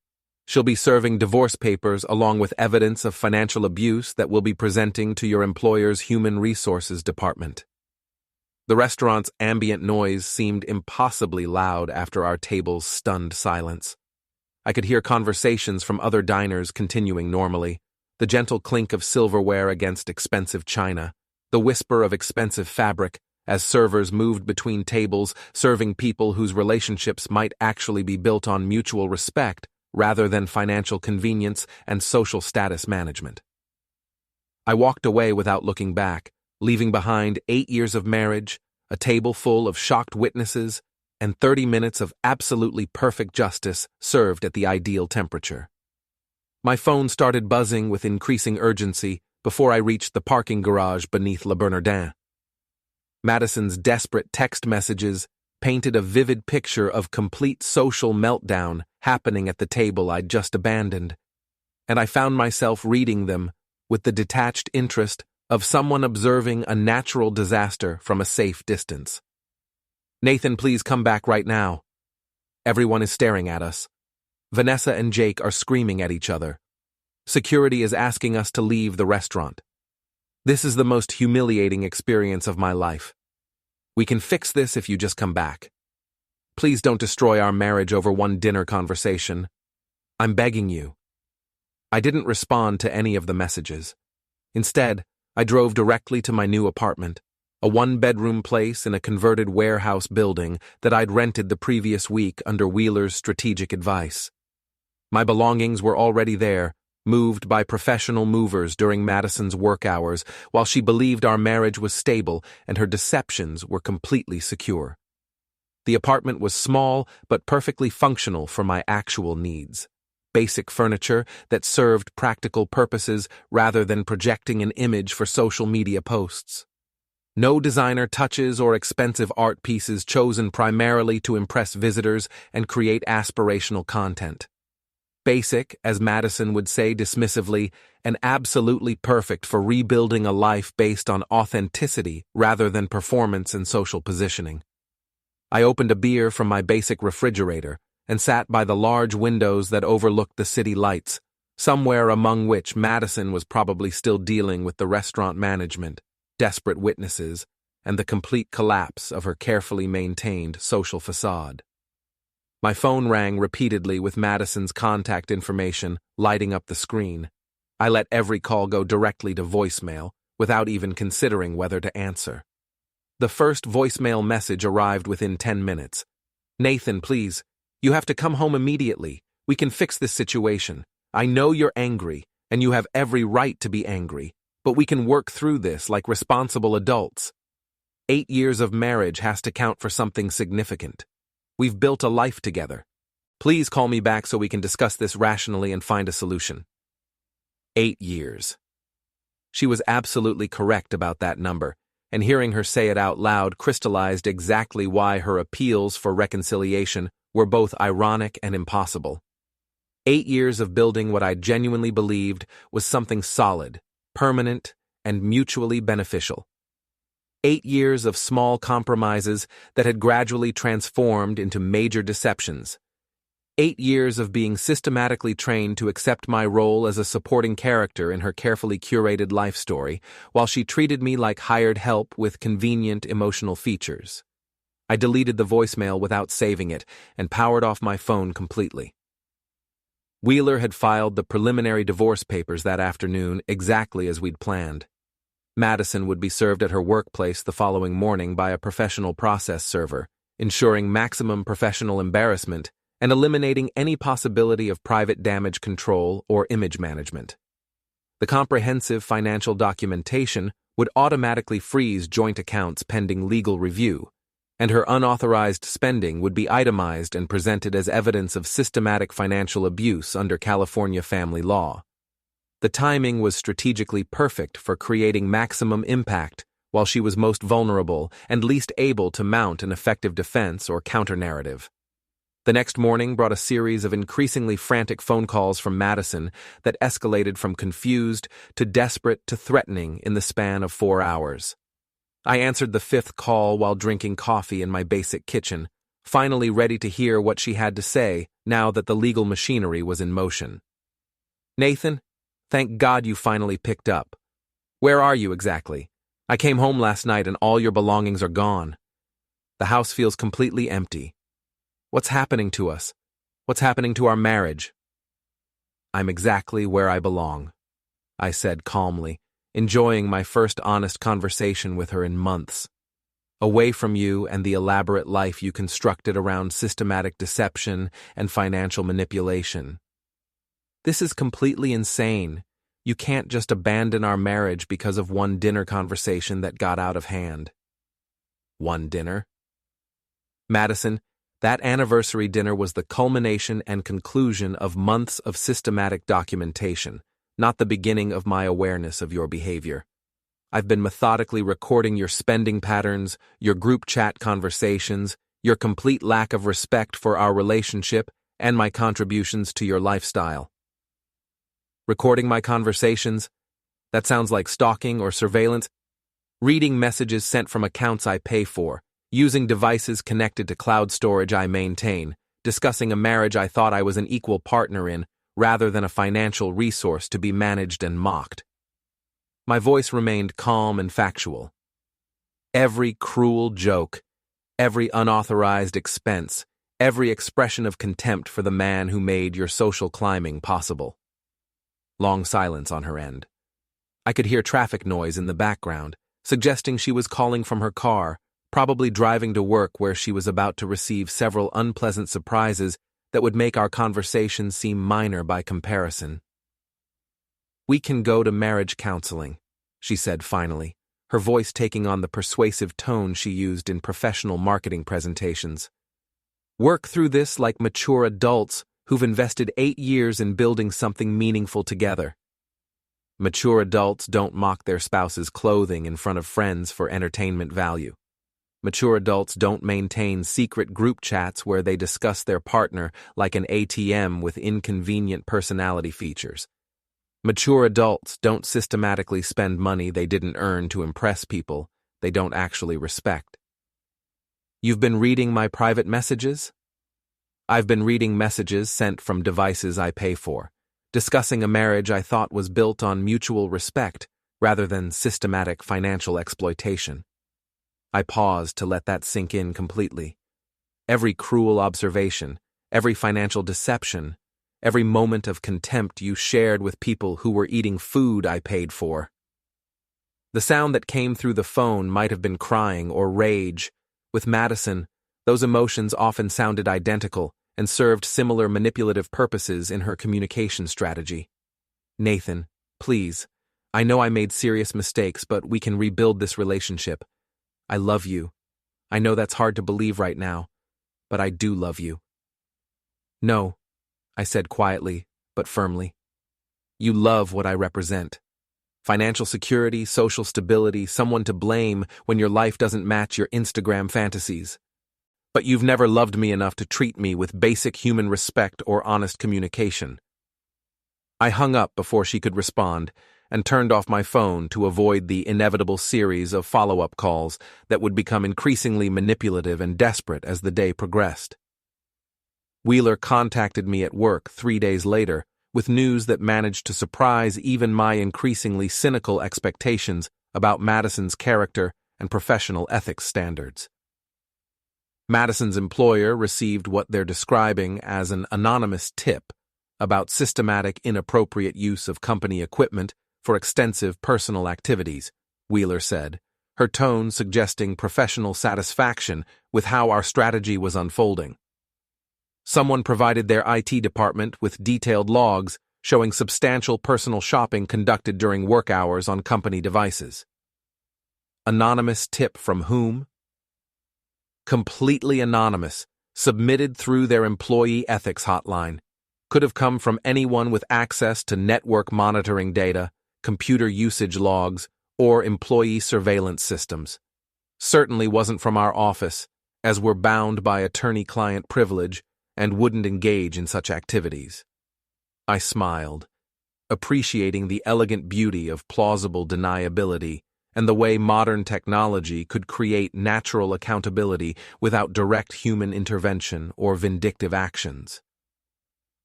She'll be serving divorce papers along with evidence of financial abuse that we'll be presenting to your employer's human resources department." The restaurant's ambient noise seemed impossibly loud after our table's stunned silence. I could hear conversations from other diners continuing normally, the gentle clink of silverware against expensive china, the whisper of expensive fabric as servers moved between tables serving people whose relationships might actually be built on mutual respect rather than financial convenience and social status management. I walked away without looking back, leaving behind 8 years of marriage, a table full of shocked witnesses, and 30 minutes of absolutely perfect justice served at the ideal temperature. My phone started buzzing with increasing urgency before I reached the parking garage beneath Le Bernardin. Madison's desperate text messages painted a vivid picture of complete social meltdown happening at the table I'd just abandoned, and I found myself reading them with the detached interest of someone observing a natural disaster from a safe distance. "Nathan, please come back right now." Everyone is staring at us. Vanessa and Jake are screaming at each other. Security is asking us to leave the restaurant. This is the most humiliating experience of my life. "We can fix this if you just come back. Please don't destroy our marriage over one dinner conversation. I'm begging you." I didn't respond to any of the messages. Instead, I drove directly to my new apartment, a one-bedroom place in a converted warehouse building that I'd rented the previous week under Wheeler's strategic advice. My belongings were already there, moved by professional movers during Madison's work hours, while she believed our marriage was stable and her deceptions were completely secure. The apartment was small but perfectly functional for my actual needs. Basic furniture that served practical purposes rather than projecting an image for social media posts. No designer touches or expensive art pieces chosen primarily to impress visitors and create aspirational content. Basic, as Madison would say dismissively, and absolutely perfect for rebuilding a life based on authenticity rather than performance and social positioning. I opened a beer from my basic refrigerator and sat by the large windows that overlooked the city lights, somewhere among which Madison was probably still dealing with the restaurant management, desperate witnesses, and the complete collapse of her carefully maintained social facade. My phone rang repeatedly with Madison's contact information lighting up the screen. I let every call go directly to voicemail, without even considering whether to answer. The first voicemail message arrived within 10 minutes. "Nathan, please, you have to come home immediately. We can fix this situation. I know you're angry, and you have every right to be angry, but we can work through this like responsible adults. 8 years of marriage has to count for something significant. We've built a life together. Please call me back so we can discuss this rationally and find a solution." 8 years. She was absolutely correct about that number, and hearing her say it out loud crystallized exactly why her appeals for reconciliation were both ironic and impossible. 8 years of building what I genuinely believed was something solid, permanent, and mutually beneficial. 8 years of small compromises that had gradually transformed into major deceptions. 8 years of being systematically trained to accept my role as a supporting character in her carefully curated life story, while she treated me like hired help with convenient emotional features. I deleted the voicemail without saving it and powered off my phone completely. Wheeler had filed the preliminary divorce papers that afternoon exactly as we'd planned. Madison would be served at her workplace the following morning by a professional process server, ensuring maximum professional embarrassment and eliminating any possibility of private damage control or image management. The comprehensive financial documentation would automatically freeze joint accounts pending legal review, and her unauthorized spending would be itemized and presented as evidence of systematic financial abuse under California family law. The timing was strategically perfect for creating maximum impact while she was most vulnerable and least able to mount an effective defense or counter-narrative. The next morning brought a series of increasingly frantic phone calls from Madison that escalated from confused to desperate to threatening in the span of 4 hours. I answered the 5th call while drinking coffee in my basic kitchen, finally ready to hear what she had to say now that the legal machinery was in motion. "Nathan, thank God you finally picked up. Where are you exactly? I came home last night and all your belongings are gone. The house feels completely empty. What's happening to us? What's happening to our marriage?" "I'm exactly where I belong," I said calmly, enjoying my first honest conversation with her in months. "Away from you and the elaborate life you constructed around systematic deception and financial manipulation. This is completely insane. You can't just abandon our marriage because of one dinner conversation that got out of hand." One dinner? Madison, that anniversary dinner was the culmination and conclusion of months of systematic documentation, not the beginning of my awareness of your behavior. I've been methodically recording your spending patterns, your group chat conversations, your complete lack of respect for our relationship, and my contributions to your lifestyle. Recording my conversations? That sounds like stalking or surveillance. Reading messages sent from accounts I pay for, using devices connected to cloud storage I maintain, discussing a marriage I thought I was an equal partner in, rather than a financial resource to be managed and mocked. My voice remained calm and factual. Every cruel joke, every unauthorized expense, every expression of contempt for the man who made your social climbing possible. Long silence on her end. I could hear traffic noise in the background, suggesting she was calling from her car, probably driving to work where she was about to receive several unpleasant surprises that would make our conversation seem minor by comparison. "We can go to marriage counseling," she said finally, her voice taking on the persuasive tone she used in professional marketing presentations. "Work through this like mature adults who've invested 8 years in building something meaningful together." Mature adults don't mock their spouse's clothing in front of friends for entertainment value. Mature adults don't maintain secret group chats where they discuss their partner like an ATM with inconvenient personality features. Mature adults don't systematically spend money they didn't earn to impress people they don't actually respect. "You've been reading my private messages?" "I've been reading messages sent from devices I pay for, discussing a marriage I thought was built on mutual respect rather than systematic financial exploitation." I paused to let that sink in completely. Every cruel observation, every financial deception, every moment of contempt you shared with people who were eating food I paid for. The sound that came through the phone might have been crying or rage. With Madison, those emotions often sounded identical and served similar manipulative purposes in her communication strategy. "Nathan, please, I know I made serious mistakes, but we can rebuild this relationship. I love you. I know that's hard to believe right now, but I do love you." "No," I said quietly, but firmly. "You love what I represent. Financial security, social stability, someone to blame when your life doesn't match your Instagram fantasies. But you've never loved me enough to treat me with basic human respect or honest communication." I hung up before she could respond and turned off my phone to avoid the inevitable series of follow-up calls that would become increasingly manipulative and desperate as the day progressed. Wheeler contacted me at work 3 days later with news that managed to surprise even my increasingly cynical expectations about Madison's character and professional ethics standards. Madison's employer received what they're describing as an anonymous tip about systematic inappropriate use of company equipment for extensive personal activities, Wheeler said, her tone suggesting professional satisfaction with how our strategy was unfolding. Someone provided their IT department with detailed logs showing substantial personal shopping conducted during work hours on company devices. Anonymous tip from whom? Completely anonymous, submitted through their employee ethics hotline. Could have come from anyone with access to network monitoring data, computer usage logs, or employee surveillance systems. Certainly wasn't from our office, as we're bound by attorney-client privilege and wouldn't engage in such activities. I smiled, appreciating the elegant beauty of plausible deniability and the way modern technology could create natural accountability without direct human intervention or vindictive actions.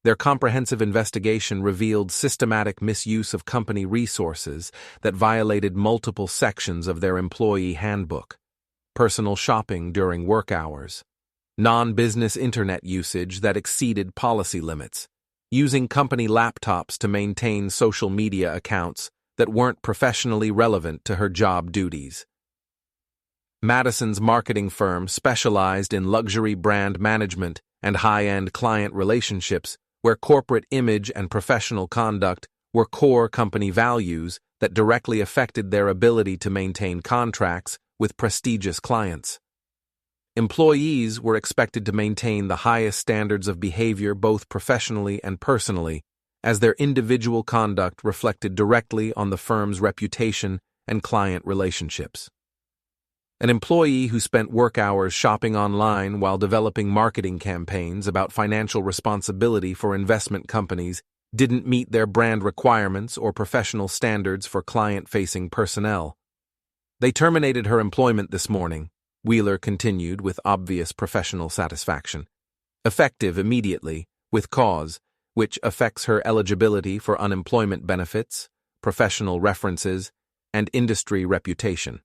Their comprehensive investigation revealed systematic misuse of company resources that violated multiple sections of their employee handbook: personal shopping during work hours, non-business internet usage that exceeded policy limits, using company laptops to maintain social media accounts that weren't professionally relevant to her job duties. Madison's marketing firm specialized in luxury brand management and high-end client relationships where corporate image and professional conduct were core company values that directly affected their ability to maintain contracts with prestigious clients. Employees were expected to maintain the highest standards of behavior both professionally and personally, as their individual conduct reflected directly on the firm's reputation and client relationships. An employee who spent work hours shopping online while developing marketing campaigns about financial responsibility for investment companies didn't meet their brand requirements or professional standards for client-facing personnel. They terminated her employment this morning, Wheeler continued with obvious professional satisfaction. Effective immediately, with cause, which affects her eligibility for unemployment benefits, professional references, and industry reputation.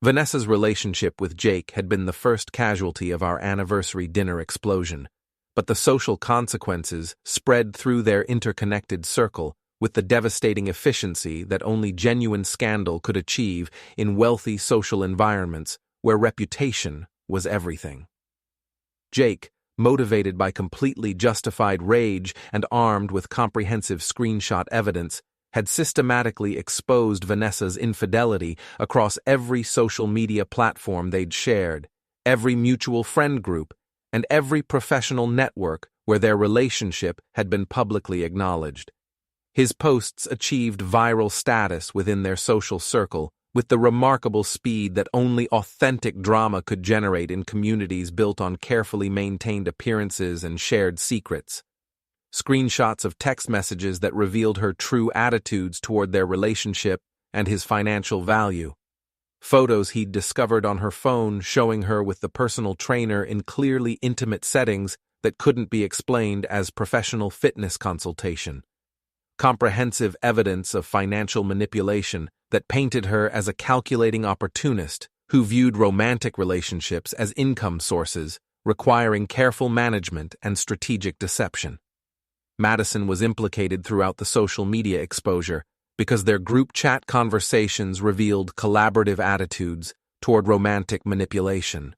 Vanessa's relationship with Jake had been the first casualty of our anniversary dinner explosion, but the social consequences spread through their interconnected circle with the devastating efficiency that only genuine scandal could achieve in wealthy social environments where reputation was everything. Jake, motivated by completely justified rage and armed with comprehensive screenshot evidence, had systematically exposed Vanessa's infidelity across every social media platform they'd shared, every mutual friend group, and every professional network where their relationship had been publicly acknowledged. His posts achieved viral status within their social circle with the remarkable speed that only authentic drama could generate in communities built on carefully maintained appearances and shared secrets. Screenshots of text messages that revealed her true attitudes toward their relationship and his financial value. Photos he'd discovered on her phone showing her with the personal trainer in clearly intimate settings that couldn't be explained as professional fitness consultation. Comprehensive evidence of financial manipulation that painted her as a calculating opportunist who viewed romantic relationships as income sources, requiring careful management and strategic deception. Madison was implicated throughout the social media exposure because their group chat conversations revealed collaborative attitudes toward romantic manipulation.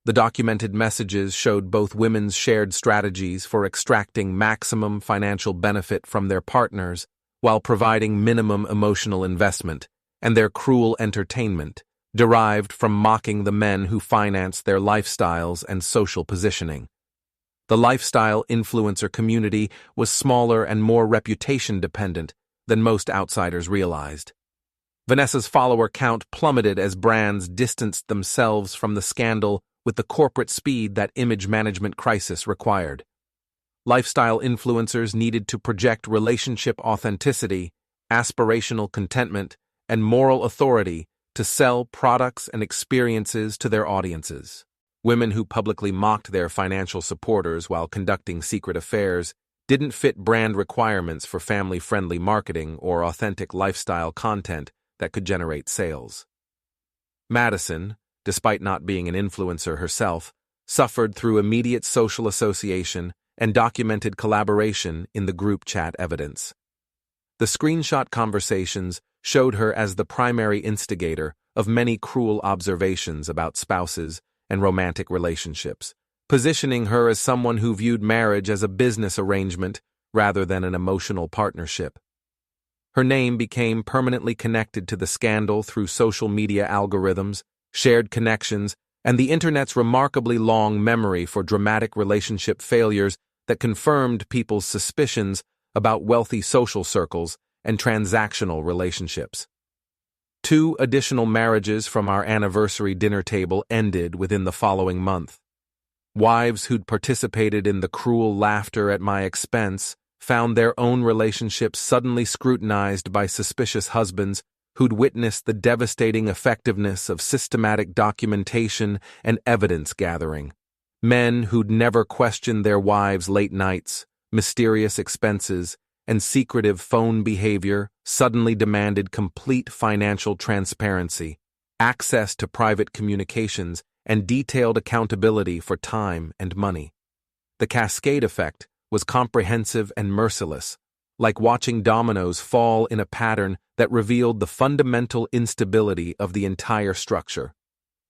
The documented messages showed both women's shared strategies for extracting maximum financial benefit from their partners while providing minimum emotional investment, and their cruel entertainment, derived from mocking the men who financed their lifestyles and social positioning. The lifestyle influencer community was smaller and more reputation-dependent than most outsiders realized. Vanessa's follower count plummeted as brands distanced themselves from the scandal with the corporate speed that image management crisis required. Lifestyle influencers needed to project relationship authenticity, aspirational contentment, and moral authority to sell products and experiences to their audiences. Women who publicly mocked their financial supporters while conducting secret affairs didn't fit brand requirements for family-friendly marketing or authentic lifestyle content that could generate sales. Madison, despite not being an influencer herself, suffered through immediate social association and documented collaboration in the group chat evidence. The screenshot conversations showed her as the primary instigator of many cruel observations about spouses and romantic relationships, positioning her as someone who viewed marriage as a business arrangement rather than an emotional partnership. Her name became permanently connected to the scandal through social media algorithms, shared connections, and the Internet's remarkably long memory for dramatic relationship failures that confirmed people's suspicions about wealthy social circles and transactional relationships. 2 additional marriages from our anniversary dinner table ended within the following month. Wives who'd participated in the cruel laughter at my expense found their own relationships suddenly scrutinized by suspicious husbands who'd witnessed the devastating effectiveness of systematic documentation and evidence gathering. Men who'd never questioned their wives' late nights, mysterious expenses, and secretive phone behavior suddenly demanded complete financial transparency, access to private communications, and detailed accountability for time and money. The cascade effect was comprehensive and merciless, like watching dominoes fall in a pattern that revealed the fundamental instability of the entire structure.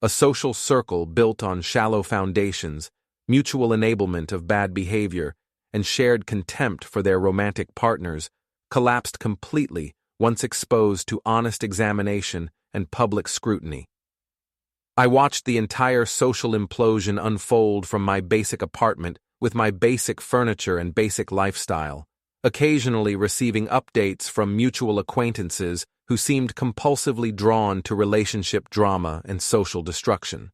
A social circle built on shallow foundations, mutual enablement of bad behavior, and shared contempt for their romantic partners collapsed completely once exposed to honest examination and public scrutiny. I watched the entire social implosion unfold from my basic apartment with my basic furniture and basic lifestyle, occasionally receiving updates from mutual acquaintances who seemed compulsively drawn to relationship drama and social destruction.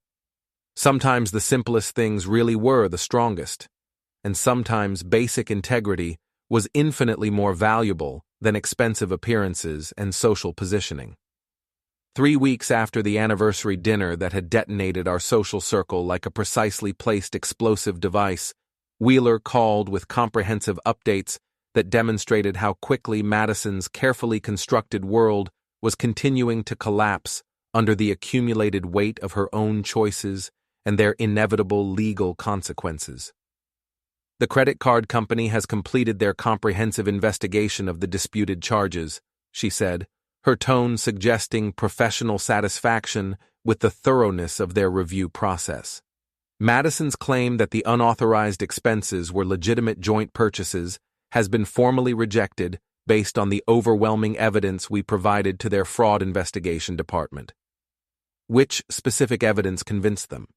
Sometimes the simplest things really were the strongest, and sometimes basic integrity was infinitely more valuable than expensive appearances and social positioning. 3 weeks after the anniversary dinner that had detonated our social circle like a precisely placed explosive device, Wheeler called with comprehensive updates that demonstrated how quickly Madison's carefully constructed world was continuing to collapse under the accumulated weight of her own choices and their inevitable legal consequences. The credit card company has completed their comprehensive investigation of the disputed charges, she said, her tone suggesting professional satisfaction with the thoroughness of their review process. Madison's claim that the unauthorized expenses were legitimate joint purchases has been formally rejected based on the overwhelming evidence we provided to their fraud investigation department. Which specific evidence convinced them?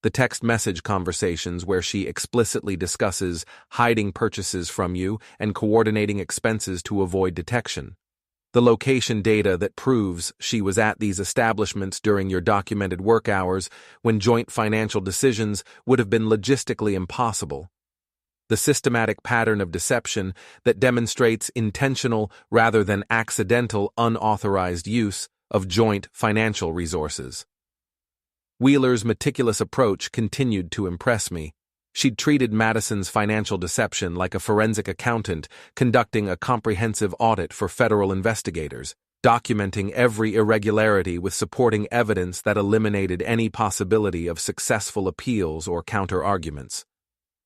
The text message conversations where she explicitly discusses hiding purchases from you and coordinating expenses to avoid detection. The location data that proves she was at these establishments during your documented work hours when joint financial decisions would have been logistically impossible. The systematic pattern of deception that demonstrates intentional rather than accidental unauthorized use of joint financial resources. Wheeler's meticulous approach continued to impress me. She'd treated Madison's financial deception like a forensic accountant conducting a comprehensive audit for federal investigators, documenting every irregularity with supporting evidence that eliminated any possibility of successful appeals or counter-arguments.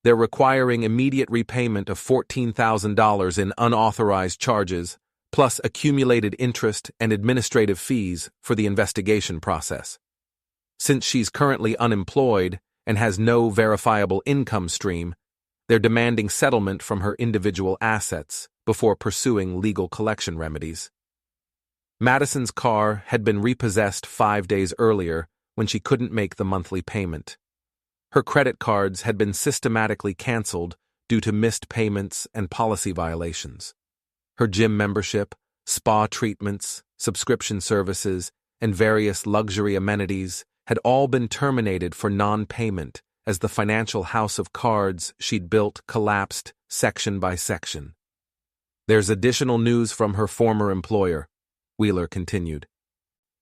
They're requiring immediate repayment of $14,000 in unauthorized charges, plus accumulated interest and administrative fees for the investigation process. Since she's currently unemployed and has no verifiable income stream, they're demanding settlement from her individual assets before pursuing legal collection remedies. Madison's car had been repossessed 5 days earlier when she couldn't make the monthly payment. Her credit cards had been systematically canceled due to missed payments and policy violations. Her gym membership, spa treatments, subscription services, and various luxury amenities had all been terminated for non-payment as the financial house of cards she'd built collapsed section by section. There's additional news from her former employer, Wheeler continued.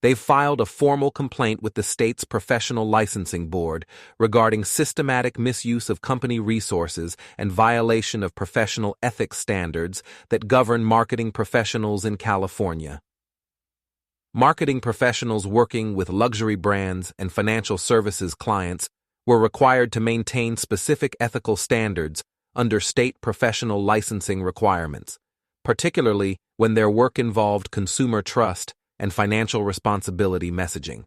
They've filed a formal complaint with the state's professional licensing board regarding systematic misuse of company resources and violation of professional ethics standards that govern marketing professionals in California. Marketing professionals working with luxury brands and financial services clients were required to maintain specific ethical standards under state professional licensing requirements, particularly when their work involved consumer trust and financial responsibility messaging.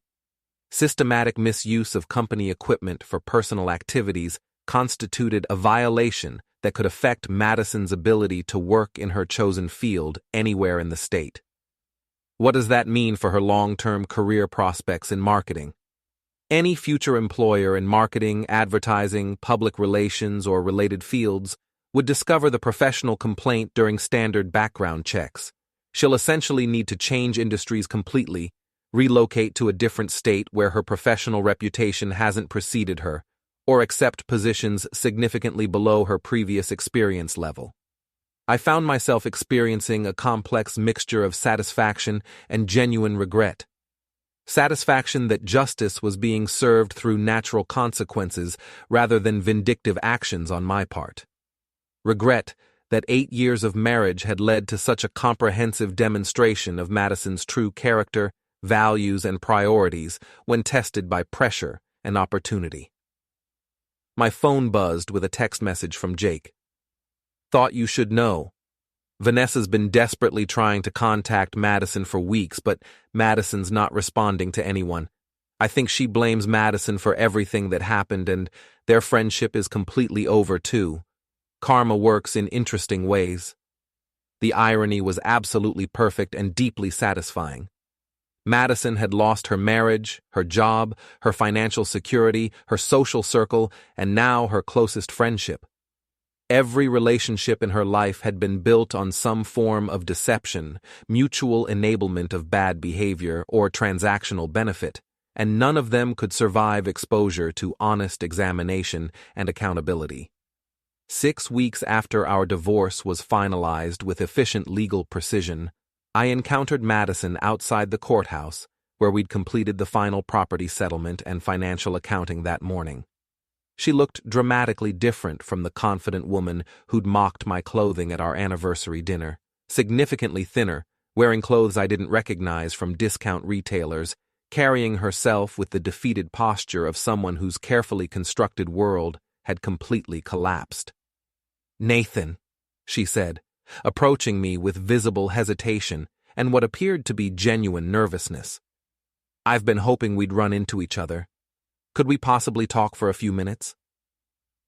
Systematic misuse of company equipment for personal activities constituted a violation that could affect Madison's ability to work in her chosen field anywhere in the state. What does that mean for her long-term career prospects in marketing? Any future employer in marketing, advertising, public relations, or related fields would discover the professional complaint during standard background checks. She'll essentially need to change industries completely, relocate to a different state where her professional reputation hasn't preceded her, or accept positions significantly below her previous experience level. I found myself experiencing a complex mixture of satisfaction and genuine regret. Satisfaction that justice was being served through natural consequences rather than vindictive actions on my part. Regret that 8 years of marriage had led to such a comprehensive demonstration of Madison's true character, values, and priorities when tested by pressure and opportunity. My phone buzzed with a text message from Jake. Thought you should know. Vanessa's been desperately trying to contact Madison for weeks, but Madison's not responding to anyone. I think she blames Madison for everything that happened, and their friendship is completely over, too. Karma works in interesting ways. The irony was absolutely perfect and deeply satisfying. Madison had lost her marriage, her job, her financial security, her social circle, and now her closest friendship. Every relationship in her life had been built on some form of deception, mutual enablement of bad behavior, or transactional benefit, and none of them could survive exposure to honest examination and accountability. 6 weeks after our divorce was finalized with efficient legal precision, I encountered Madison outside the courthouse, where we'd completed the final property settlement and financial accounting that morning. She looked dramatically different from the confident woman who'd mocked my clothing at our anniversary dinner, significantly thinner, wearing clothes I didn't recognize from discount retailers, carrying herself with the defeated posture of someone whose carefully constructed world had completely collapsed. "Nathan," she said, approaching me with visible hesitation and what appeared to be genuine nervousness. "I've been hoping we'd run into each other. Could we possibly talk for a few minutes?"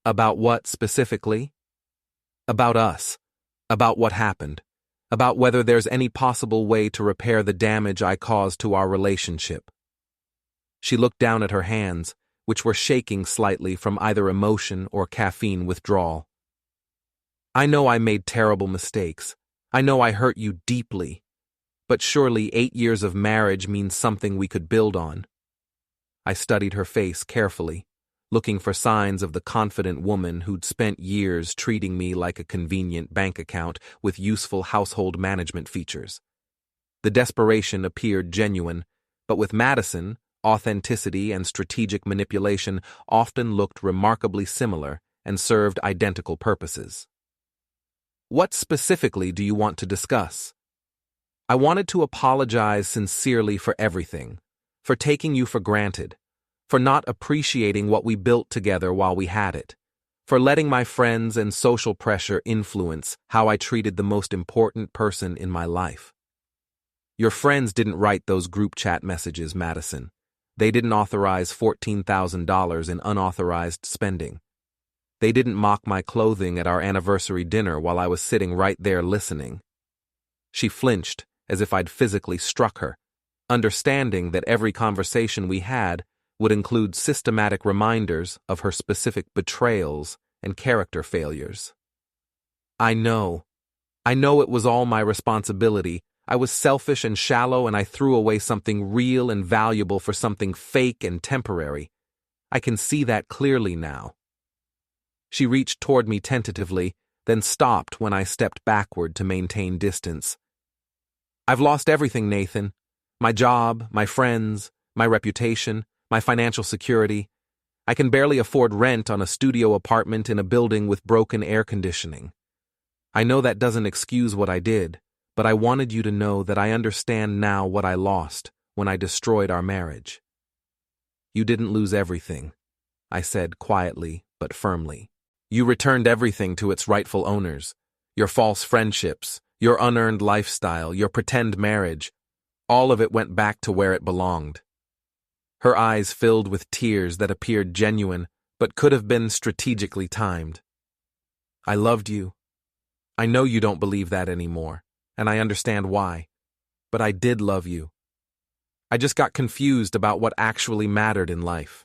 "About what specifically?" "About us. About what happened. About whether there's any possible way to repair the damage I caused to our relationship." She looked down at her hands, which were shaking slightly from either emotion or caffeine withdrawal. "I know I made terrible mistakes. I know I hurt you deeply. But surely 8 years of marriage means something we could build on." I studied her face carefully, looking for signs of the confident woman who'd spent years treating me like a convenient bank account with useful household management features. The desperation appeared genuine, but with Madison, authenticity and strategic manipulation often looked remarkably similar and served identical purposes. "What specifically do you want to discuss?" "I wanted to apologize sincerely for everything, for taking you for granted, for not appreciating what we built together while we had it, for letting my friends and social pressure influence how I treated the most important person in my life." "Your friends didn't write those group chat messages, Madison. They didn't authorize $14,000 in unauthorized spending. They didn't mock my clothing at our anniversary dinner while I was sitting right there listening." She flinched as if I'd physically struck her, understanding that every conversation we had would include systematic reminders of her specific betrayals and character failures. I know it was all my responsibility. I was selfish and shallow, and I threw away something real and valuable for something fake and temporary. I can see that clearly now." She reached toward me tentatively, then stopped when I stepped backward to maintain distance. "I've lost everything, Nathan. My job, my friends, my reputation, my financial security. I can barely afford rent on a studio apartment in a building with broken air conditioning. I know that doesn't excuse what I did, but I wanted you to know that I understand now what I lost when I destroyed our marriage." "You didn't lose everything," I said quietly but firmly. "You returned everything to its rightful owners. Your false friendships, your unearned lifestyle, your pretend marriage. All of it went back to where it belonged." Her eyes filled with tears that appeared genuine but could have been strategically timed. "I loved you. I know you don't believe that anymore, and I understand why. But I did love you. I just got confused about what actually mattered in life.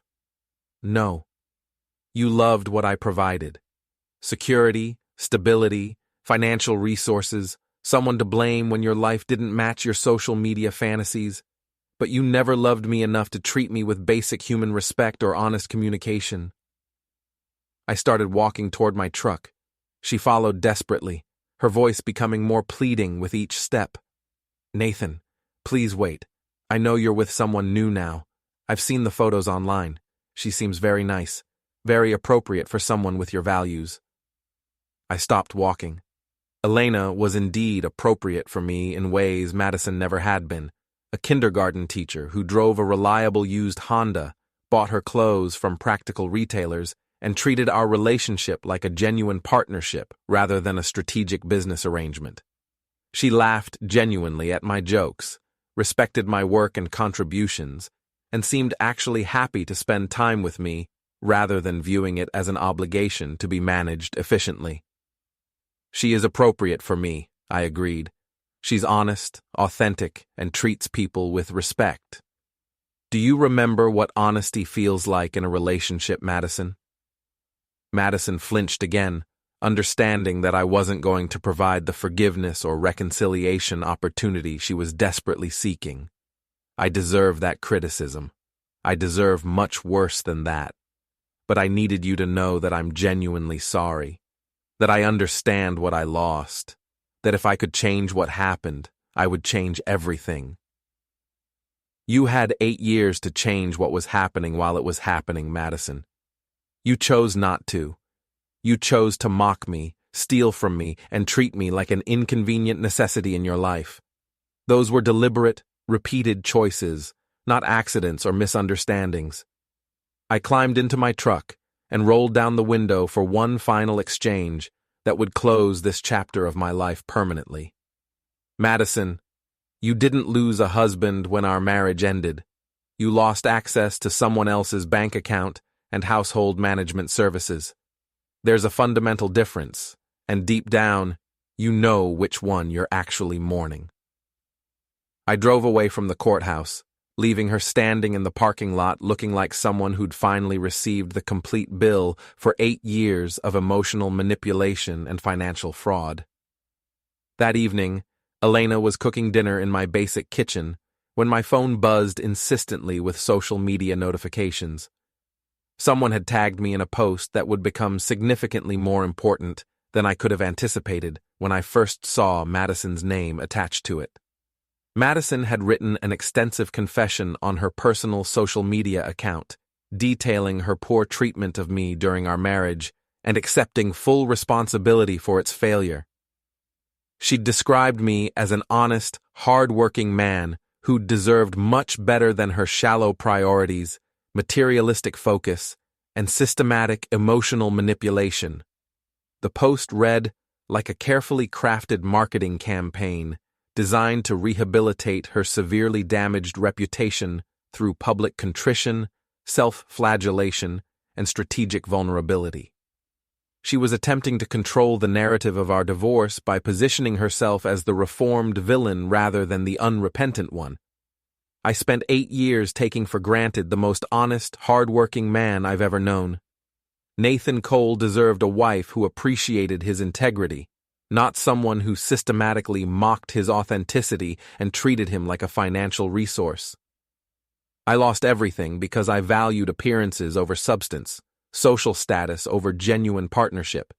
No. You loved what I provided. Security, stability, financial resources, someone to blame when your life didn't match your social media fantasies. But you never loved me enough to treat me with basic human respect or honest communication." I started walking toward my truck. She followed desperately, her voice becoming more pleading with each step. "Nathan, please wait. I know you're with someone new now. I've seen the photos online. She seems very nice, very appropriate for someone with your values." I stopped walking. Elena was indeed appropriate for me in ways Madison never had been. A kindergarten teacher who drove a reliable used Honda, bought her clothes from practical retailers, and treated our relationship like a genuine partnership rather than a strategic business arrangement. She laughed genuinely at my jokes, respected my work and contributions, and seemed actually happy to spend time with me rather than viewing it as an obligation to be managed efficiently. "She is appropriate for me," I agreed. "She's honest, authentic, and treats people with respect." "Do you remember what honesty feels like in a relationship, Madison?" Madison flinched again, understanding that I wasn't going to provide the forgiveness or reconciliation opportunity she was desperately seeking. I deserve that criticism. I deserve much worse than that. But I needed you to know that I'm genuinely sorry, that I understand what I lost, that if I could change what happened, I would change everything. You had 8 years to change what was happening while it was happening, Madison. You chose not to. You chose to mock me, steal from me, and treat me like an inconvenient necessity in your life. Those were deliberate, repeated choices, not accidents or misunderstandings. I climbed into my truck and rolled down the window for one final exchange that would close this chapter of my life permanently. Madison, you didn't lose a husband when our marriage ended. You lost access to someone else's bank account and household management services. There's a fundamental difference, and deep down, you know which one you're actually mourning. I drove away from the courthouse, leaving her standing in the parking lot looking like someone who'd finally received the complete bill for 8 years of emotional manipulation and financial fraud. That evening, Elena was cooking dinner in my basic kitchen when my phone buzzed insistently with social media notifications. Someone had tagged me in a post that would become significantly more important than I could have anticipated when I first saw Madison's name attached to it. Madison had written an extensive confession on her personal social media account, detailing her poor treatment of me during our marriage and accepting full responsibility for its failure. She'd described me as an honest, hard-working man who deserved much better than her shallow priorities, materialistic focus, and systematic emotional manipulation. The post read like a carefully crafted marketing campaign designed to rehabilitate her severely damaged reputation through public contrition, self-flagellation, and strategic vulnerability. She was attempting to control the narrative of our divorce by positioning herself as the reformed villain rather than the unrepentant one. I spent 8 years taking for granted the most honest, hard-working man I've ever known. Nathan Cole deserved a wife who appreciated his integrity, not someone who systematically mocked his authenticity and treated him like a financial resource. I lost everything because I valued appearances over substance, social status over genuine partnership.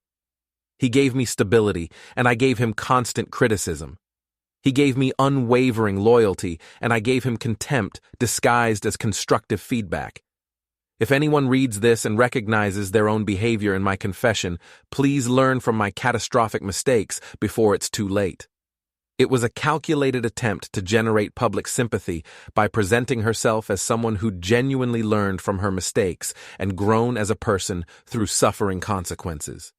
He gave me stability, and I gave him constant criticism. He gave me unwavering loyalty, and I gave him contempt disguised as constructive feedback. If anyone reads this and recognizes their own behavior in my confession, please learn from my catastrophic mistakes before it's too late. It was a calculated attempt to generate public sympathy by presenting herself as someone who genuinely learned from her mistakes and grown as a person through suffering consequences.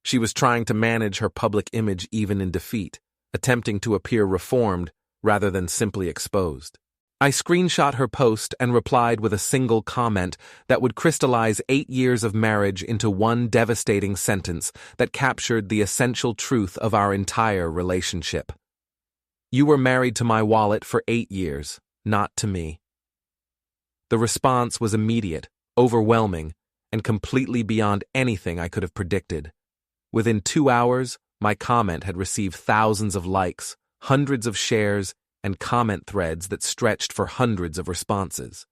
She was trying to manage her public image even in defeat, attempting to appear reformed rather than simply exposed. I screenshot her post and replied with a single comment that would crystallize 8 years of marriage into one devastating sentence that captured the essential truth of our entire relationship. You were married to my wallet for 8 years, not to me. The response was immediate, overwhelming, and completely beyond anything I could have predicted. Within 2 hours, my comment had received thousands of likes, hundreds of shares, and comment threads that stretched for hundreds of responses.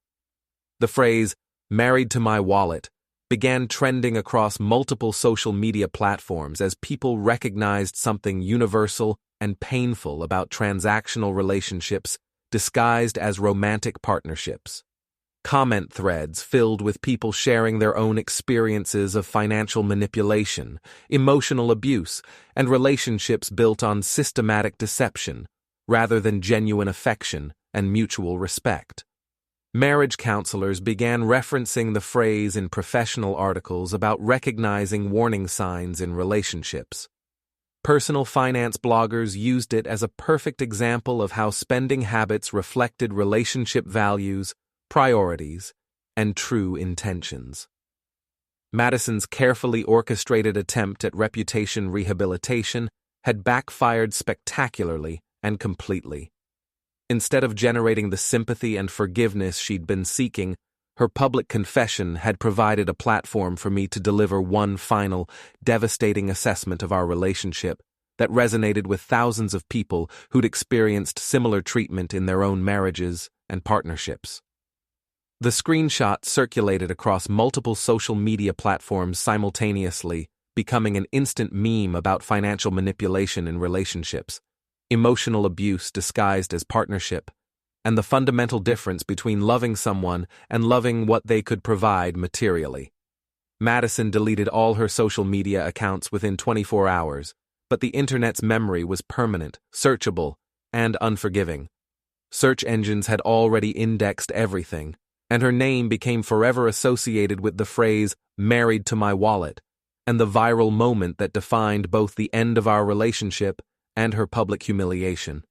The phrase, "married to my wallet," began trending across multiple social media platforms as people recognized something universal and painful about transactional relationships disguised as romantic partnerships. Comment threads filled with people sharing their own experiences of financial manipulation, emotional abuse, and relationships built on systematic deception, rather than genuine affection and mutual respect. Marriage counselors began referencing the phrase in professional articles about recognizing warning signs in relationships. Personal finance bloggers used it as a perfect example of how spending habits reflected relationship values, priorities, and true intentions. Madison's carefully orchestrated attempt at reputation rehabilitation had backfired spectacularly and completely. Instead of generating the sympathy and forgiveness she'd been seeking, Her public confession had provided a platform for me to deliver one final, devastating assessment of our relationship that resonated with thousands of people who'd experienced similar treatment in their own marriages and partnerships. The screenshot circulated across multiple social media platforms simultaneously, becoming an instant meme about financial manipulation in relationships, emotional abuse disguised as partnership, and the fundamental difference between loving someone and loving what they could provide materially. Madison deleted all her social media accounts within 24 hours, but the internet's memory was permanent, searchable, and unforgiving. Search engines had already indexed everything, and her name became forever associated with the phrase, "married to my wallet," and the viral moment that defined both the end of our relationship and her public humiliation.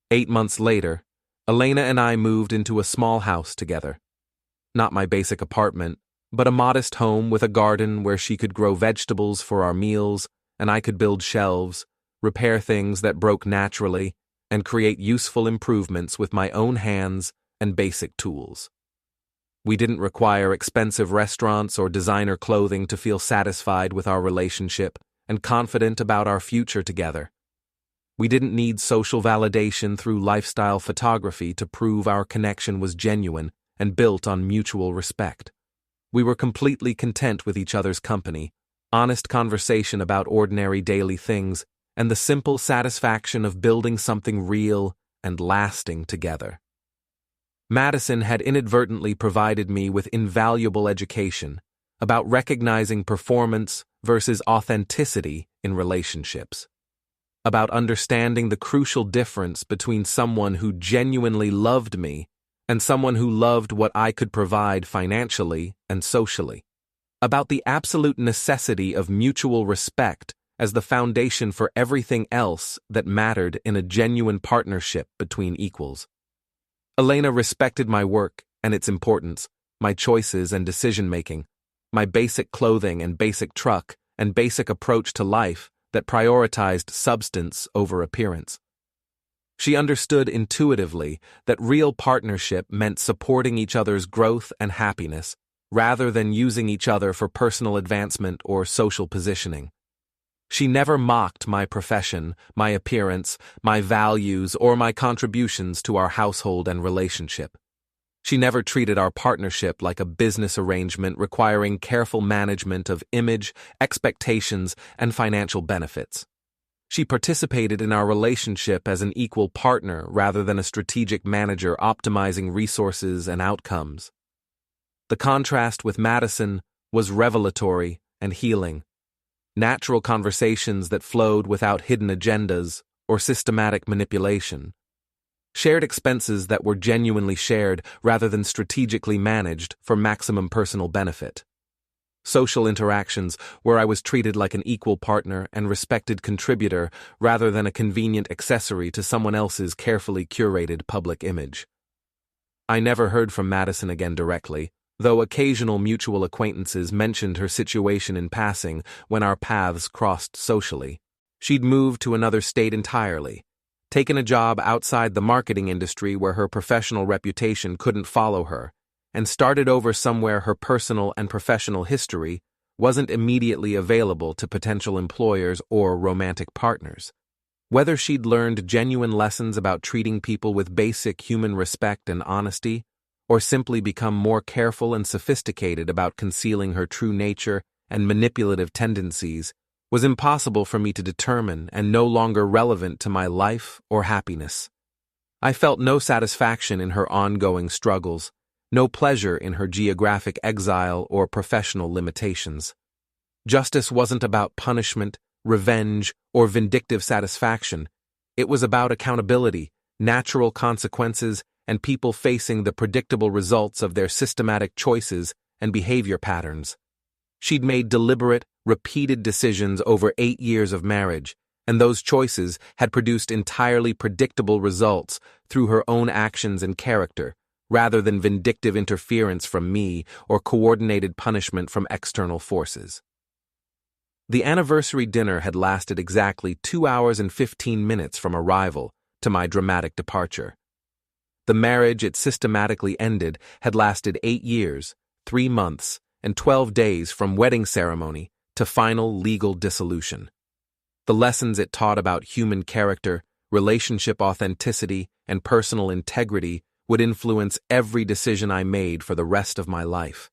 8 months later, Elena and I moved into a small house together. Not my basic apartment, but a modest home with a garden where she could grow vegetables for our meals, and I could build shelves, repair things that broke naturally, and create useful improvements with my own hands and basic tools. We didn't require expensive restaurants or designer clothing to feel satisfied with our relationship and confident about our future together. We didn't need social validation through lifestyle photography to prove our connection was genuine and built on mutual respect. We were completely content with each other's company, honest conversation about ordinary daily things, and the simple satisfaction of building something real and lasting together. Madison had inadvertently provided me with invaluable education about recognizing performance versus authenticity in relationships, about understanding the crucial difference between someone who genuinely loved me and someone who loved what I could provide financially and socially, about the absolute necessity of mutual respect as the foundation for everything else that mattered in a genuine partnership between equals. Elena respected my work and its importance, my choices and decision-making, my basic clothing and basic truck and basic approach to life that prioritized substance over appearance. She understood intuitively that real partnership meant supporting each other's growth and happiness, rather than using each other for personal advancement or social positioning. She never mocked my profession, my appearance, my values, or my contributions to our household and relationship. She never treated our partnership like a business arrangement requiring careful management of image, expectations, and financial benefits. She participated in our relationship as an equal partner rather than a strategic manager optimizing resources and outcomes. The contrast with Madison was revelatory and healing. Natural conversations that flowed without hidden agendas or systematic manipulation. Shared expenses that were genuinely shared rather than strategically managed for maximum personal benefit. Social interactions where I was treated like an equal partner and respected contributor rather than a convenient accessory to someone else's carefully curated public image. I never heard from Madison again directly, though occasional mutual acquaintances mentioned her situation in passing when our paths crossed socially. She'd moved to another state entirely, taken a job outside the marketing industry where her professional reputation couldn't follow her, and started over somewhere her personal and professional history wasn't immediately available to potential employers or romantic partners. Whether she'd learned genuine lessons about treating people with basic human respect and honesty, or simply become more careful and sophisticated about concealing her true nature and manipulative tendencies, was impossible for me to determine and no longer relevant to my life or happiness. I felt no satisfaction in her ongoing struggles, no pleasure in her geographic exile or professional limitations. Justice wasn't about punishment, revenge, or vindictive satisfaction. It was about accountability, natural consequences, and people facing the predictable results of their systematic choices and behavior patterns. She'd made deliberate, repeated decisions over 8 years of marriage, and those choices had produced entirely predictable results through her own actions and character, rather than vindictive interference from me or coordinated punishment from external forces. The anniversary dinner had lasted exactly 2 hours and 15 minutes from arrival to my dramatic departure. The marriage it systematically ended had lasted 8 years, 3 months, and 12 days from wedding ceremony to final legal dissolution. The lessons it taught about human character, relationship authenticity, and personal integrity would influence every decision I made for the rest of my life.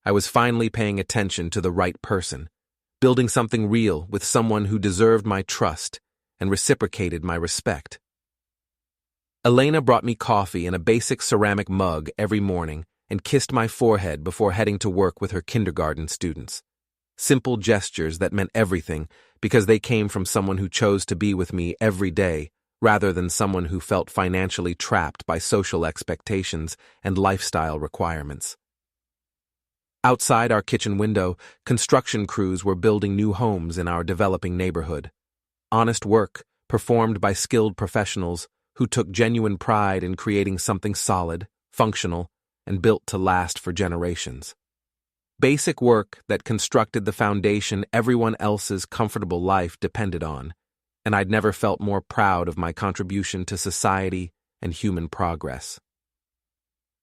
I was finally paying attention to the right person, building something real with someone who deserved my trust and reciprocated my respect. Elena brought me coffee in a basic ceramic mug every morning and kissed my forehead before heading to work with her kindergarten students. Simple gestures that meant everything because they came from someone who chose to be with me every day rather than someone who felt financially trapped by social expectations and lifestyle requirements. Outside our kitchen window, construction crews were building new homes in our developing neighborhood. Honest work, performed by skilled professionals who took genuine pride in creating something solid, functional, and built to last for generations. Basic work that constructed the foundation everyone else's comfortable life depended on, and I'd never felt more proud of my contribution to society and human progress.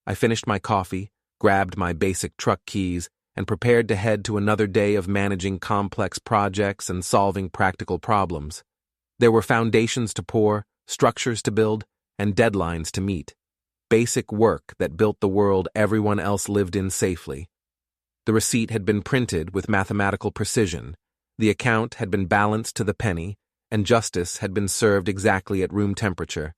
I finished my coffee, grabbed my basic truck keys, and prepared to head to another day of managing complex projects and solving practical problems. There were foundations to pour, structures to build, and deadlines to meet. Basic work that built the world everyone else lived in safely. The receipt had been printed with mathematical precision, the account had been balanced to the penny, and justice had been served exactly at room temperature.